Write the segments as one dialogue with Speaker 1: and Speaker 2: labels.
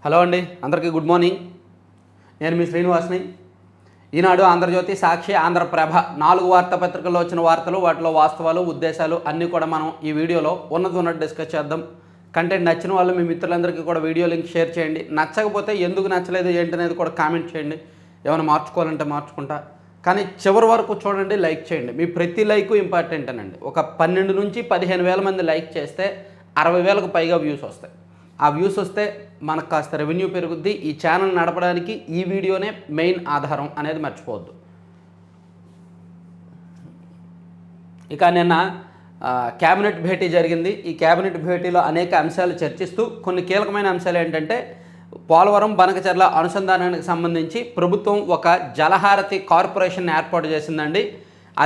Speaker 1: Hello అండి, అందరికీ good morning. నేను మీ శ్రీనివాస్ని. ఈనాడు, ఆంధ్రజ్యోతి, సాక్షి, ఆంధ్రప్రభ 4 వార్తాపత్రికల్లో వచ్చిన వార్తలు, వాటిలో వాస్తవాలు, ఉద్దేశాలు అన్నీ కూడా మనం ఈ వీడియోలో ఉన్నట్టు డిస్కస్ చేద్దాం. కంటెంట్ నచ్చిన వాళ్ళు మీ మిత్రులందరికీ కూడా వీడియో లింక్ షేర్ చేయండి. నచ్చకపోతే ఎందుకు నచ్చలేదు ఏంటనేది కూడా కామెంట్ చేయండి. ఏమైనా మార్చుకోవాలంటే మార్చుకుంటా, కానీ చివరి వరకు చూడండి, లైక్ చేయండి. మీ ప్రతి లైకు ఇంపార్టెంట్ అనండి. ఒక 12 నుంచి 15,000 మంది లైక్ చేస్తే 60,000కు పైగా వ్యూస్ వస్తాయి. ఆ వ్యూస్ వస్తే మనకు కాస్త రెవెన్యూ పెరుగుద్ది. ఈ ఛానల్ నడపడానికి ఈ వీడియోనే మెయిన్ ఆధారం అనేది మర్చిపోవద్దు. ఇక నిన్న క్యాబినెట్ భేటీ జరిగింది. ఈ క్యాబినెట్ భేటీలో అనేక అంశాలు చర్చిస్తూ కొన్ని కీలకమైన అంశాలు ఏంటంటే, పోలవరం బనకచెర్ల అనుసంధానానికి సంబంధించి ప్రభుత్వం ఒక జలహారతి కార్పొరేషన్ ఏర్పాటు చేసిందండి.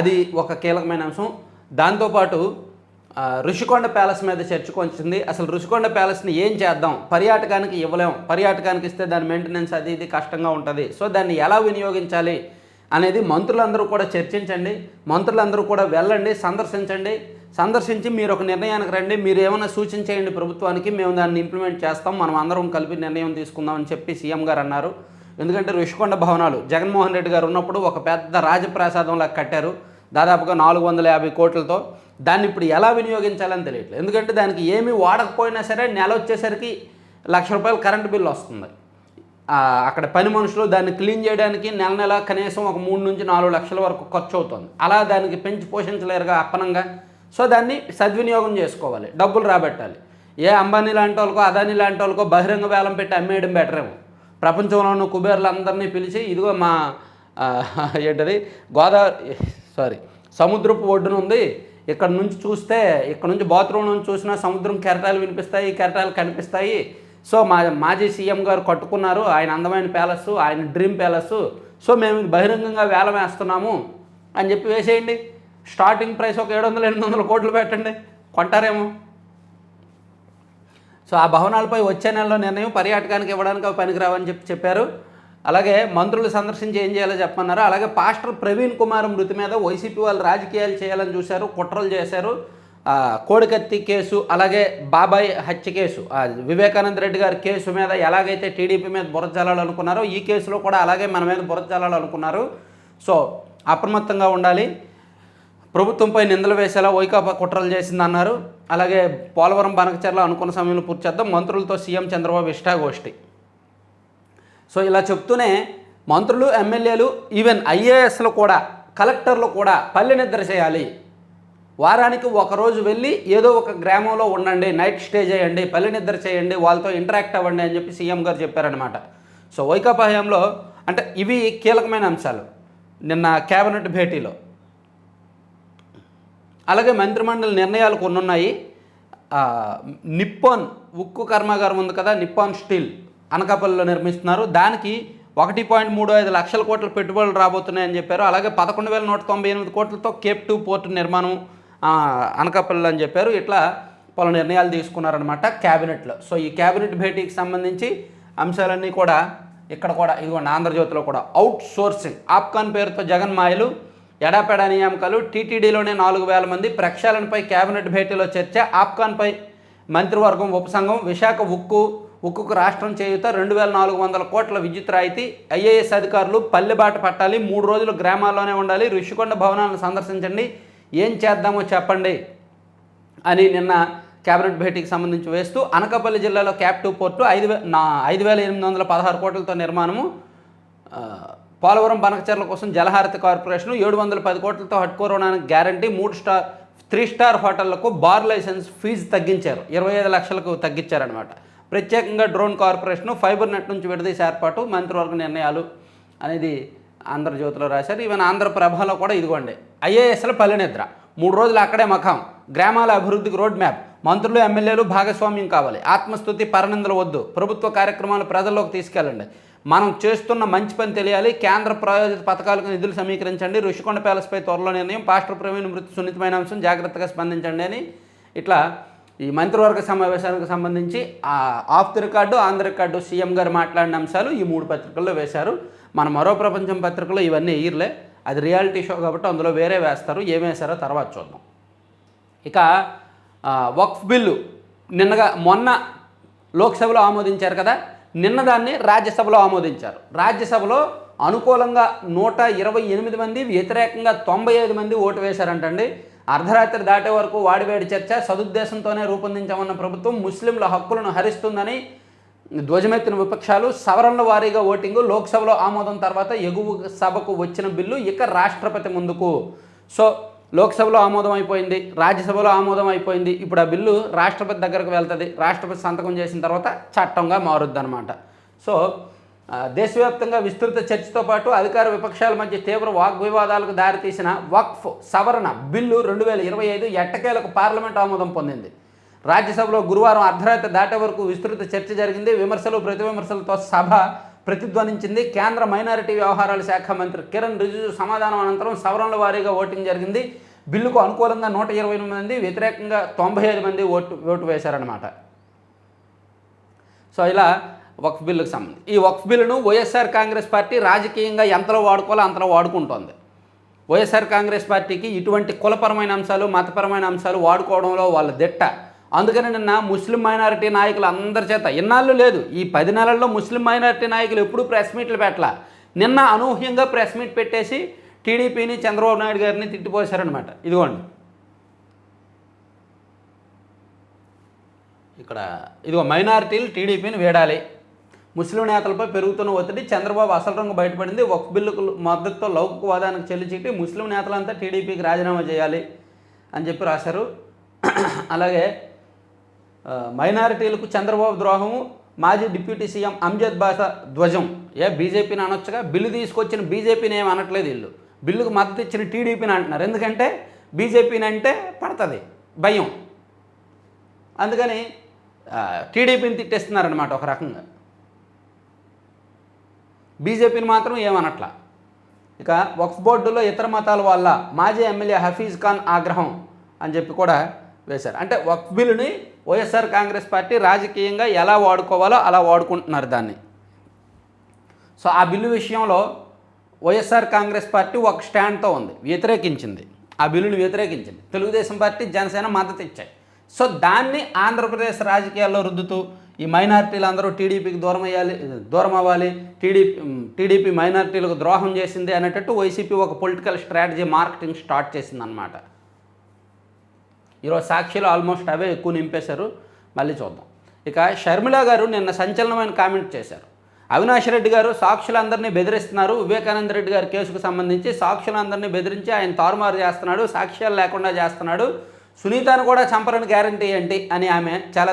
Speaker 1: అది ఒక కీలకమైన అంశం. దాంతోపాటు ఋషికొండ ప్యాలెస్ మీద చర్చకు వచ్చింది. అసలు ఋషికొండ ప్యాలెస్ని ఏం చేద్దాం, పర్యాటకానికి ఇవ్వలేం, పర్యాటకానికి ఇస్తే దాని మెయింటెనెన్స్ అది ఇది కష్టంగా ఉంటుంది, సో దాన్ని ఎలా వినియోగించాలి అనేది మంత్రులందరూ కూడా చర్చించండి. మంత్రులందరూ కూడా వెళ్ళండి, సందర్శించి మీరు ఒక నిర్ణయానికి రండి. మీరు ఏమైనా సూచించేయండి ప్రభుత్వానికి, మేము దాన్ని ఇంప్లిమెంట్ చేస్తాం, మనం అందరం కలిపి నిర్ణయం తీసుకుందామని చెప్పి సీఎం గారు అన్నారు. ఎందుకంటే ఋషికొండ భవనాలు జగన్మోహన్ రెడ్డి గారు ఉన్నప్పుడు ఒక పెద్ద రాజప్రాసాదంలా కట్టారు, దాదాపుగా 450 కోట్లతో. దాన్ని ఇప్పుడు ఎలా వినియోగించాలని తెలియట్లేదు. ఎందుకంటే దానికి ఏమీ వాడకపోయినా సరే నెల వచ్చేసరికి ₹1,00,000 కరెంటు బిల్లు వస్తుంది. అక్కడ పని మనుషులు దాన్ని క్లీన్ చేయడానికి నెల కనీసం ఒక 3 నుంచి 4 లక్షల వరకు ఖర్చు అవుతుంది. అలా దానికి పెంచి పోషించలేరుగా అప్పనంగా. సో దాన్ని సద్వినియోగం చేసుకోవాలి, డబ్బులు రాబెట్టాలి. ఏ అంబానీ లాంటి వాళ్ళకో, అదానీ లాంటి వాళ్ళకో బహిరంగ వేలం పెట్టి అమ్మేయడం బెటర్ ఏమో. ప్రపంచంలోనూ కుబేర్లందరినీ పిలిచి, ఇదిగో మా ఏంటది సముద్రపు ఒడ్డున ఉంది, ఇక్కడ నుంచి చూస్తే, ఇక్కడ నుంచి బాత్రూమ్ నుంచి చూసినా సముద్రం కెరటాలు వినిపిస్తాయి, కెరటాలు కనిపిస్తాయి. సో మాజీ సీఎం గారు కట్టుకున్నారు ఆయన అందమైన ప్యాలెస్, ఆయన డ్రీమ్ ప్యాలెస్, సో మేము బహిరంగంగా వేలం వేస్తున్నాము అని చెప్పి వేసేయండి. స్టార్టింగ్ ప్రైస్ ఒక 700-800 కోట్లు పెట్టండి, కొంటారేమో. సో ఆ భవనాలపై వచ్చే నెలలో నిర్ణయం, పర్యాటకానికి ఇవ్వడానికి అవి పనికిరావని చెప్పారు. అలాగే మంత్రులు సందర్శించి ఏం చేయాలో చెప్పన్నారు. అలాగే పాస్టర్ ప్రవీణ్ కుమార్ మృతి మీద వైసీపీ వాళ్ళు రాజకీయాలు చేయాలని చూశారు, కుట్రలు చేశారు. కోడికత్తి కేసు, అలాగే బాబాయ్ హత్య కేసు, వివేకానంద రెడ్డి గారి కేసు మీద ఎలాగైతే టీడీపీ మీద బురద చల్లాలనుకున్నారో, ఈ కేసులో కూడా అలాగే మన మీద బురద చల్లాలనుకున్నారు. సో అప్రమత్తంగా ఉండాలి. ప్రభుత్వంపై నిందలు వేసేలా వైకాపా కుట్రలు చేసిందన్నారు. అలాగే పోలవరం బనకచెర్ల అనుకున్న సమయంలో పూర్తి చేద్దాం, మంత్రులతో సీఎం చంద్రబాబు ఇష్టాగోష్ఠి. సో ఇలా చెప్తూనే మంత్రులు, ఎమ్మెల్యేలు, ఈవెన్ ఐఏఎస్లు కూడా, కలెక్టర్లు కూడా పల్లె నిద్ర చేయాలి. వారానికి ఒకరోజు వెళ్ళి ఏదో ఒక గ్రామంలో ఉండండి, నైట్ స్టే చేయండి, పల్లె నిద్ర చేయండి, వాళ్ళతో ఇంటరాక్ట్ అవ్వండి అని చెప్పి సీఎం గారు చెప్పారనమాట. సో వైకాపా హయాంలో అంటే ఇవి కీలకమైన అంశాలు నిన్న కేబినెట్ భేటీలో. అలాగే మంత్రిమండలి నిర్ణయాలు కొన్ని ఉన్నాయి. నిప్పాన్ ఉక్కు కర్మాగారం ఉంది కదా, నిప్పాన్ స్టీల్ అనకాపల్లిలో నిర్మిస్తున్నారు. దానికి 1.35 లక్షల కోట్ల పెట్టుబడులు రాబోతున్నాయని చెప్పారు. అలాగే 11,198 కోట్లతో కేప్ 2 పోర్టు నిర్మాణం అనకాపల్లిలో అని చెప్పారు. ఇట్లా పలు నిర్ణయాలు తీసుకున్నారనమాట క్యాబినెట్లో. సో ఈ క్యాబినెట్ భేటీకి సంబంధించి అంశాలన్నీ కూడా ఇక్కడ కూడా ఇదిగోండి, ఆంధ్రజ్యోతిలో కూడా అవుట్ సోర్సింగ్, ఆప్కాన్ పేరుతో జగన్ మాయలు, ఎడాపెడా నియామకాలు, టీటీడీలోనే 4,000 మంది, ప్రక్షాళనపై క్యాబినెట్ భేటీలో చర్చ, ఆప్కాన్పై మంత్రివర్గం ఉపసంఘం, విశాఖ ఉక్కుకు రాష్ట్రం చేయుత, 2,400 కోట్ల విద్యుత్ రాయితీ, ఐఏఎస్ అధికారులు పల్లెబాట పట్టాలి, 3 రోజులు గ్రామాల్లోనే ఉండాలి, ఋషికొండ భవనాలను సందర్శించండి, ఏం చేద్దామో చెప్పండి అని నిన్న క్యాబినెట్ భేటీకి సంబంధించి వేస్తూ, అనకాపల్లి జిల్లాలో క్యాప్ 2 పోర్టు 5,816 కోట్లతో నిర్మాణము, పోలవరం బనకచెర్ల కోసం జలహారతి కార్పొరేషను 710 కోట్లతో హట్కోరోనానికి గ్యారంటీ, 3 స్టార్ హోటళ్లకు బార్ లైసెన్స్ ఫీజు తగ్గించారు, 25 లక్షలకు తగ్గించారనమాట. ప్రత్యేకంగా డ్రోన్ కార్పొరేషను, ఫైబర్ నెట్ నుంచి విడదీసి ఏర్పాటు, మంత్రివర్గ నిర్ణయాలు అనేది ఆంధ్రజ్యోతిలో రాశారు. ఈవెన్ ఆంధ్రప్రభలో కూడా ఇదిగోండి, ఐఏఎస్ల పల్లె నిద్ర, 3 రోజులు అక్కడే మఖం, గ్రామాల అభివృద్ధికి రోడ్ మ్యాప్, మంత్రులు ఎమ్మెల్యేలు భాగస్వామ్యం కావాలి, ఆత్మస్తుతి పరనిందలు వద్దు, ప్రభుత్వ కార్యక్రమాలు ప్రజల్లోకి తీసుకెళ్ళండి, మనం చేస్తున్న మంచి పని తెలియాలి, కేంద్ర ప్రాయోజిత పథకాలకు నిధులు సమీకరించండి, ఋషికొండ ప్యాలెస్పై త్వరలో నిర్ణయం, పాస్టర్ ప్రవీణ్ మృతి సున్నితమైన అంశం, జాగ్రత్తగా స్పందించండి అని ఇట్లా ఈ మంత్రివర్గ సమావేశానికి సంబంధించి of the record, on the record CM గారు మాట్లాడిన అంశాలు ఈ 3 పత్రికల్లో వేశారు. మన మరో ప్రపంచం పత్రికలో ఇవన్నీ వేయర్లే, అది రియాలిటీ షో కాబట్టి అందులో వేరే వేస్తారు, ఏం వేశారో తర్వాత చూద్దాం. ఇక వక్ఫ్ బిల్లు మొన్న లోక్సభలో ఆమోదించారు కదా, నిన్న దాన్ని రాజ్యసభలో ఆమోదించారు. రాజ్యసభలో అనుకూలంగా 128 మంది, వ్యతిరేకంగా 95 మంది ఓటు వేశారంటండి. అర్ధరాత్రి దాటే వరకు వాడివేడి చర్చ, సదుద్దేశంతోనే రూపొందించామన్న ప్రభుత్వం ముస్లింల హక్కులను హరిస్తుందని ధ్వజమెత్తిన విపక్షాలు, సవరణల వారీగా ఓటింగు, లోక్సభలో ఆమోదం తర్వాత ఎగువ సభకు వచ్చిన బిల్లు ఇక రాష్ట్రపతి ముందుకు. సో లోక్సభలో ఆమోదం అయిపోయింది, రాజ్యసభలో ఆమోదం అయిపోయింది, ఇప్పుడు ఆ బిల్లు రాష్ట్రపతి దగ్గరకు వెళ్తుంది. రాష్ట్రపతి సంతకం చేసిన తర్వాత చట్టంగా మారుద్ది అనమాట. సో దేశవ్యాప్తంగా విస్తృత చర్చతో పాటు అధికార విపక్షాల మధ్య తీవ్ర వాగ్వివాదాలకు దారితీసిన వక్ఫ్ సవరణ బిల్లు 2025 ఎట్టకేలకు పార్లమెంట్ ఆమోదం పొందింది. రాజ్యసభలో గురువారం అర్ధరాత్రి దాటే వరకు విస్తృత చర్చ జరిగింది. విమర్శలు ప్రతివిమర్శలతో సభ ప్రతిధ్వనించింది. కేంద్ర మైనారిటీ వ్యవహారాల శాఖ మంత్రి కిరణ్ రిజిజు సమాధానం అనంతరం సవరణల వారీగా ఓటింగ్ జరిగింది. బిల్లుకు అనుకూలంగా 128 మంది, వ్యతిరేకంగా 95 మంది ఓటు వేశారనమాట. సో ఇలా వక్ఫ్ బిల్లుకు సంబంధించి ఈ వక్ఫ్ బిల్లును వైఎస్ఆర్ కాంగ్రెస్ పార్టీ రాజకీయంగా ఎంతలో వాడుకోవాలో అంతలో వాడుకుంటోంది. వైఎస్ఆర్ కాంగ్రెస్ పార్టీకి ఇటువంటి కులపరమైన అంశాలు, మతపరమైన అంశాలు వాడుకోవడంలో వాళ్ళ దిట్ట. అందుకని నిన్న ముస్లిం మైనారిటీ నాయకులు అందరి చేత ఇన్నాళ్ళు లేదు, ఈ 10 నెలల్లో ముస్లిం మైనారిటీ నాయకులు ఎప్పుడూ ప్రెస్ మీట్లు పెట్టలా. నిన్న అనూహ్యంగా ప్రెస్ మీట్ పెట్టేసి టీడీపీని, చంద్రబాబు నాయుడు గారిని తిట్టిపోశారనమాట. ఇదిగోండి, ఇక్కడ ఇదిగో మైనారిటీలు టీడీపీని వీడాలి, ముస్లిం నేతలపై పెరుగుతున్న ఒత్తిడి, చంద్రబాబు అసలు రంగు బయటపడింది, వక్ఫ్ బిల్లుకు మద్దతుతో లౌకికవాదానికి చెల్లిచిట్టి ముస్లిం నేతలంతా టీడీపీకి రాజీనామా చేయాలి అని చెప్పి రాశారు. అలాగే మైనారిటీలకు చంద్రబాబు ద్రోహము, మాజీ డిప్యూటీ సీఎం అంజద్ బాషా ధ్వజం. బీజేపీని అనొచ్చుగా, బిల్లు తీసుకొచ్చిన బీజేపీని ఏమి అనట్లేదు వీళ్ళు, బిల్లుకు మద్దతు ఇచ్చిన టీడీపీని అంటున్నారు. ఎందుకంటే బీజేపీని అంటే పడుతుంది భయం, అందుకని టీడీపీని తిట్టేస్తున్నారనమాట ఒక రకంగా. బీజేపీని మాత్రం ఏమనట్లా. ఇక వక్ఫ్ బోర్డులో ఇతర మతాల వల్ల మాజీ ఎమ్మెల్యే హఫీజ్ ఖాన్ ఆగ్రహం అని చెప్పి కూడా వేశారు. అంటే వక్ఫ్ బిల్లుని వైఎస్ఆర్ కాంగ్రెస్ పార్టీ రాజకీయంగా ఎలా వాడుకోవాలో అలా వాడుకుంటున్నారు దాన్ని. సో ఆ బిల్లు విషయంలో వైఎస్ఆర్ కాంగ్రెస్ పార్టీ ఒక స్టాండ్తో ఉంది, వ్యతిరేకించింది, ఆ బిల్లుని వ్యతిరేకించింది. తెలుగుదేశం పార్టీ, జనసేన మద్దతు ఇచ్చాయి. సో దాన్ని ఆంధ్రప్రదేశ్ రాజకీయాల్లో రుద్దుతూ ఈ మైనారిటీలు అందరూ టీడీపీకి దూరం అవ్వాలి, టీడీపీ మైనారిటీలకు ద్రోహం చేసింది అనేటట్టు వైసీపీ ఒక పొలిటికల్ స్ట్రాటజీ, మార్కెటింగ్ స్టార్ట్ చేసిందనమాట. ఈరోజు సాక్షిలో ఆల్మోస్ట్ అవే ఎక్కువ నింపేశారు. మళ్ళీ చూద్దాం. ఇక షర్మిల గారు నిన్న సంచలనమైన కామెంట్ చేశారు. అవినాష్ రెడ్డి గారు సాక్షులందరినీ బెదిరిస్తున్నారు, వివేకానంద రెడ్డి గారి కేసుకు సంబంధించి సాక్షులందరినీ బెదిరించి ఆయన తారుమారు చేస్తున్నాడు, సాక్ష్యాలు లేకుండా చేస్తున్నాడు, సునీతను కూడా చంపరని గ్యారంటీ ఏంటి అని ఆమె చాలా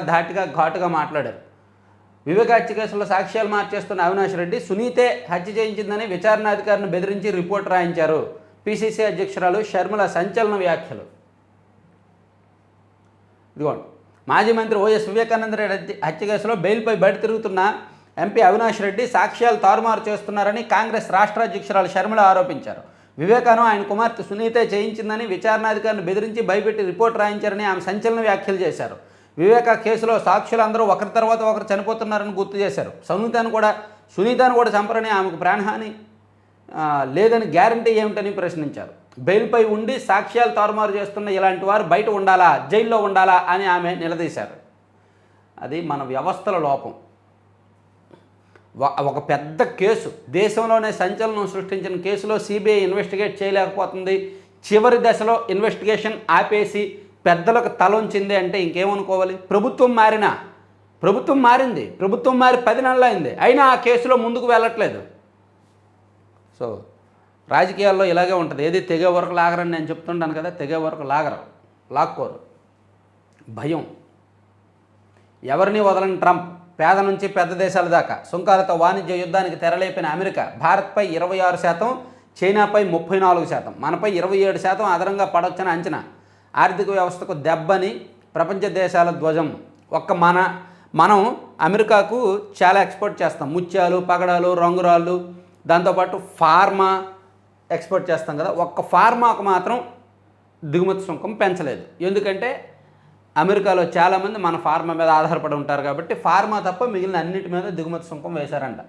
Speaker 1: ఘాటుగా మాట్లాడారు. వివేక హత్య కేసులో సాక్ష్యాలు మార్చేస్తున్న అవినాష్ రెడ్డి సునీతే హత్య చేయించిందని విచారణాధికారిని బెదిరించి రిపోర్ట్ రాయించారు. పిసిసి అధ్యక్షురాలు షర్మిల సంచలన వ్యాఖ్యలు. ఇదిగోండి, మాజీ మంత్రి వైఎస్ వివేకానంద రెడ్డి హత్య కేసులో బెయిల్పై బయట తిరుగుతున్న ఎంపీ అవినాష్ రెడ్డి సాక్ష్యాలు తారుమారు చేస్తున్నారని కాంగ్రెస్ రాష్ట్ర అధ్యక్షురాలు షర్మిల ఆరోపించారు. వివేకాను ఆయన కుమార్తె సునీతే చేయించిందని విచారణాధికారిని బెదిరించి భయపెట్టి రిపోర్ట్ రాయించారని ఆమె సంచలన వ్యాఖ్యలు చేశారు. వివేక కేసులో సాక్షులందరూ ఒకరి తర్వాత ఒకరు చనిపోతున్నారని గుర్తు చేశారు. సునీతను కూడా చంపరని, ఆమెకు ప్రాణహాని లేదని గ్యారంటీ ఏమిటని ప్రశ్నించారు. బెయిల్పై ఉండి సాక్ష్యాలు తారుమారు చేస్తున్న ఇలాంటి వారు బయట ఉండాలా, జైల్లో ఉండాలా అని ఆమె నిలదీశారు. అది మన వ్యవస్థల లోపం. ఒక పెద్ద కేసు, దేశంలోనే సంచలనం సృష్టించిన కేసులో సిబిఐ ఇన్వెస్టిగేట్ చేయలేకపోతుంది, చివరి దశలో ఇన్వెస్టిగేషన్ ఆపేసి పెద్దలకు తలొంచింది అంటే ఇంకేమనుకోవాలి. ప్రభుత్వం మారింది, ప్రభుత్వం మారి 10 నెలలు అయింది, అయినా ఆ కేసులో ముందుకు వెళ్ళట్లేదు. సో రాజకీయాల్లో ఇలాగే ఉంటుంది. ఏది తెగే వరకు లాగరని నేను చెప్తుంటాను కదా, తెగే వరకు లాక్కోరు. భయం. ఎవరిని వదలని ట్రంప్, పేద నుంచి పెద్ద దేశాల దాకా సుంకాలతో వాణిజ్య యుద్ధానికి తెరలేపిన అమెరికా భారత్పై 26%, చైనాపై 34%, మనపై 27% అదనంగా పడొచ్చని అంచనా. ఆర్థిక వ్యవస్థకు దెబ్బని ప్రపంచ దేశాల ధ్వజం. మనం అమెరికాకు చాలా ఎక్స్పోర్ట్ చేస్తాం, ముత్యాలు, పగడాలు, రంగురాళ్ళు, దాంతోపాటు ఫార్మా ఎక్స్పోర్ట్ చేస్తాం కదా. ఒక్క ఫార్మాకు మాత్రం దిగుమతి సుంకం పెంచలేదు. ఎందుకంటే అమెరికాలో చాలామంది మన ఫార్మా మీద ఆధారపడి ఉంటారు కాబట్టి ఫార్మా తప్ప మిగిలిన అన్నిటి మీద దిగుమతి సుంకం వేశారంట.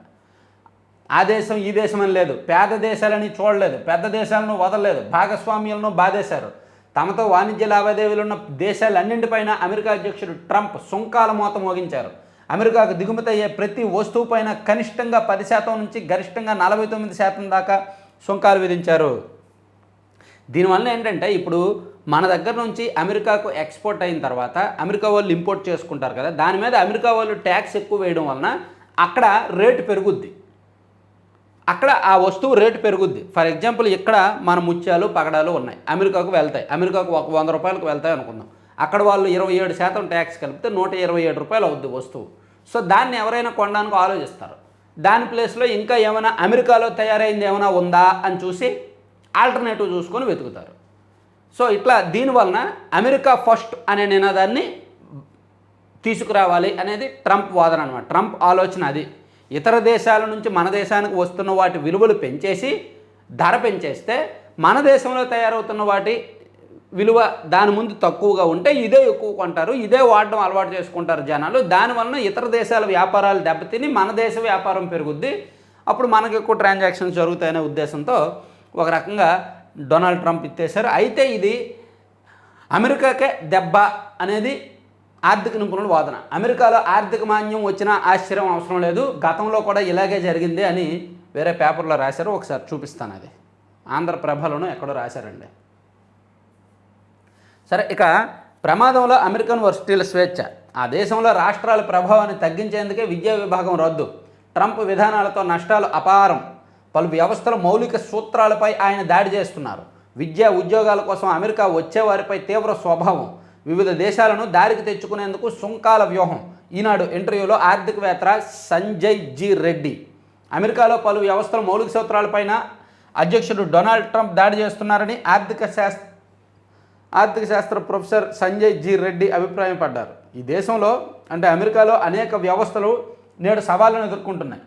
Speaker 1: ఆ దేశం ఈ దేశం అని లేదు, పేద దేశాలని చూడలేదు, పెద్ద దేశాలను వదలలేదు, భాగస్వామ్యాలను బాధేశారు. తమతో వాణిజ్య లావాదేవీలు ఉన్న దేశాలన్నింటిపైన అమెరికా అధ్యక్షుడు ట్రంప్ సుంకాల మోత మోగించారు. అమెరికాకు దిగుమతి అయ్యే ప్రతి వస్తువు పైన కనిష్టంగా 10% నుంచి గరిష్టంగా 49% దాకా సుంకాలు విధించారు. దీనివల్ల ఏంటంటే ఇప్పుడు మన దగ్గర నుంచి అమెరికాకు ఎక్స్పోర్ట్ అయిన తర్వాత అమెరికా వాళ్ళు ఇంపోర్ట్ చేసుకుంటారు కదా, దాని మీద అమెరికా వాళ్ళు ట్యాక్స్ ఎక్కువ వేయడం వలన అక్కడ రేటు పెరుగుద్ది, అక్కడ ఆ వస్తువు రేటు పెరుగుద్ది. ఫర్ ఎగ్జాంపుల్ ఇక్కడ మన ముత్యాలు పగడాలు ఉన్నాయి, అమెరికాకు వెళ్తాయి, అమెరికాకు ఒక 100 రూపాయలకు వెళ్తాయి అనుకుందాం. అక్కడ వాళ్ళు 27% ట్యాక్స్ కలిపితే 127 రూపాయలు అవుద్ది వస్తువు. సో దాన్ని ఎవరైనా కొనడానికి ఆలోచిస్తారు. దాని ప్లేస్లో ఇంకా ఏమైనా అమెరికాలో తయారైంది ఏమైనా ఉందా అని చూసి ఆల్టర్నేటివ్ చూసుకొని వెతుకుతారు. సో ఇట్లా దీనివలన అమెరికా ఫస్ట్ అనే నినాదాన్ని తీసుకురావాలి అనేది ట్రంప్ వాదన అనమాట. ట్రంప్ ఆలోచన అది. ఇతర దేశాల నుంచి మన దేశానికి వస్తున్న వాటి విలువలు పెంచేసి ధర పెంచేస్తే మన దేశంలో తయారవుతున్న వాటి విలువ దాని ముందు తక్కువగా ఉంటే ఇదే ఎక్కువ కొంటారు, ఇదే వాడడం అలవాటు చేసుకుంటారు జనాలు. దానివలన ఇతర దేశాల వ్యాపారాలు దెబ్బతిని మన దేశ వ్యాపారం పెరుగుద్ది, అప్పుడు మనకు ఎక్కువ ట్రాన్సాక్షన్స్ జరుగుతాయనే ఉద్దేశంతో ఒక రకంగా డొనాల్డ్ ట్రంప్ ఇచ్చేశారు. అయితే ఇది అమెరికాకే దెబ్బ అనేది ఆర్థిక నిపుణుల వాదన. అమెరికాలో ఆర్థిక మాంద్యం వచ్చినా ఆశ్చర్యం అవసరం లేదు, గతంలో కూడా ఇలాగే జరిగింది అని వేరే పేపర్లో రాశారు. ఒకసారి చూపిస్తాను, అది ఆంధ్రప్రభలోనూ ఎక్కడో రాశారండి. సరే, ఇక ప్రమాదంలో అమెరికన్ వర్సిటీల స్వేచ్ఛ, ఆ దేశంలో రాష్ట్రాల ప్రభావాన్ని తగ్గించేందుకే విద్యా విభాగం రద్దు, ట్రంప్ విధానాలతో నష్టాలు అపారం, పలు వ్యవస్థల మౌలిక సూత్రాలపై ఆయన దాడి చేస్తున్నారు, విద్యా ఉద్యోగాల కోసం అమెరికా వచ్చేవారిపై తీవ్ర స్వభావం, వివిధ దేశాలను దారికి తెచ్చుకునేందుకు సుంకాల వ్యూహం. ఈనాడు ఇంటర్వ్యూలో ఆర్థికవేత్త సంజయ్ జి రెడ్డి, అమెరికాలో పలు వ్యవస్థల మౌలిక సూత్రాలపైన అధ్యక్షుడు డొనాల్డ్ ట్రంప్ దాడి చేస్తున్నారని ఆర్థిక శాస్త్ర ప్రొఫెసర్ సంజయ్ జి రెడ్డి అభిప్రాయపడ్డారు. ఈ దేశంలో అంటే అమెరికాలో అనేక వ్యవస్థలు నేడు సవాళ్లను ఎదుర్కొంటున్నాయి.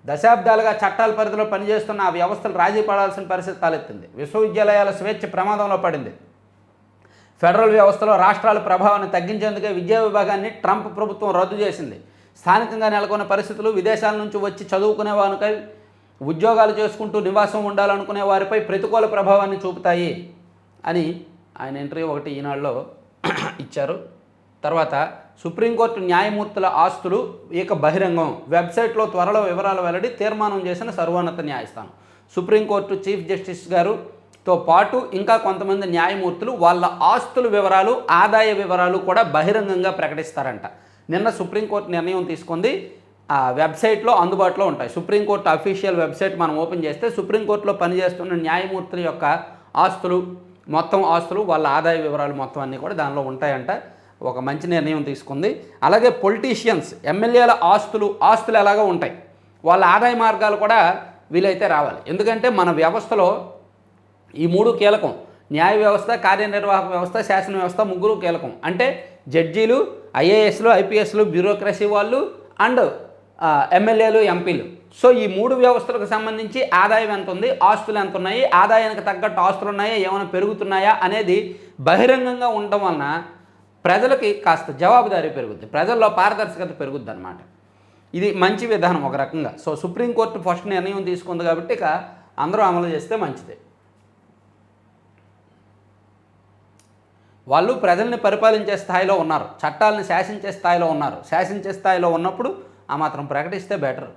Speaker 1: దశాబ్దాలుగా చట్టాల పరిధిలో పనిచేస్తున్న ఆ వ్యవస్థలు రాజీ పడాల్సిన పరిస్థితి తలెత్తింది. విశ్వవిద్యాలయాల స్వేచ్ఛ ప్రమాదంలో పడింది. ఫెడరల్ వ్యవస్థలో రాష్ట్రాల ప్రభావాన్ని తగ్గించేందుకే విద్యా విభాగాన్ని ట్రంప్ ప్రభుత్వం రద్దు చేసింది. స్థానికంగా నెలకొన్న పరిస్థితులు విదేశాల నుంచి వచ్చి చదువుకునే వారిపై, ఉద్యోగాలు చేసుకుంటూ నివాసం ఉండాలనుకునే వారిపై ప్రతికూల ప్రభావాన్ని చూపుతాయి అని ఆయన ఇంటర్వ్యూ ఒకటి ఈనాడులో ఇచ్చారు. తర్వాత సుప్రీంకోర్టు న్యాయమూర్తుల ఆస్తులు ఇక బహిరంగం, వెబ్సైట్లో త్వరలో వివరాలు వెల్లడి, తీర్మానం చేసిన సర్వోన్నత న్యాయస్థానం. సుప్రీంకోర్టు చీఫ్ జస్టిస్ గారుతో పాటు ఇంకా కొంతమంది న్యాయమూర్తులు వాళ్ళ ఆస్తుల వివరాలు, ఆదాయ వివరాలు కూడా బహిరంగంగా ప్రకటిస్తారంట. నిన్న సుప్రీంకోర్టు నిర్ణయం తీసుకుంది, ఆ వెబ్సైట్లో అందుబాటులో ఉంటాయి. సుప్రీంకోర్టు అఫీషియల్ వెబ్సైట్ మనం ఓపెన్ చేస్తే సుప్రీంకోర్టులో పనిచేస్తున్న న్యాయమూర్తుల యొక్క ఆస్తులు, మొత్తం ఆస్తులు, వాళ్ళ ఆదాయ వివరాలు మొత్తం అన్నీ కూడా దానిలో ఉంటాయంట. ఒక మంచి నిర్ణయం తీసుకుంది. అలాగే పొలిటీషియన్స్, ఎమ్మెల్యేల ఆస్తులు ఎలాగో ఉంటాయి, వాళ్ళ ఆదాయ మార్గాలు కూడా వీలైతే రావాలి. ఎందుకంటే మన వ్యవస్థలో ఈ మూడు కీలకం, న్యాయ వ్యవస్థ, కార్యనిర్వాహక వ్యవస్థ, శాసన వ్యవస్థ, ముగ్గురు కీలకం. అంటే జడ్జీలు, ఐఏఎస్లు, ఐపీఎస్లు, బ్యూరోక్రసీ వాళ్ళు అండ్ ఎమ్మెల్యేలు, ఎంపీలు. సో ఈ మూడు వ్యవస్థలకు సంబంధించి ఆదాయం ఎంత ఉంది, ఆస్తులు ఎంత ఉన్నాయి, ఆదాయానికి తగ్గట్టు ఆస్తులు ఉన్నాయా, ఏమైనా పెరుగుతున్నాయా అనేది బహిరంగంగా ఉండడం వలన ప్రజలకి కాస్త జవాబుదారీ పెరుగుద్ది, ప్రజల్లో పారదర్శకత పెరుగుద్ది అన్నమాట. ఇది మంచి విధానం ఒక రకంగా. సో సుప్రీంకోర్టు ఫస్ట్ నిర్ణయం తీసుకుంది కాబట్టి ఇక అందరూ అమలు చేస్తే మంచిది. వాళ్ళు ప్రజల్ని పరిపాలించే స్థాయిలో ఉన్నారు, చట్టాలను శాసించే స్థాయిలో ఉన్నారు. శాసించే స్థాయిలో ఉన్నప్పుడు ఆ మాత్రం ప్రకటిస్తే బెటర్.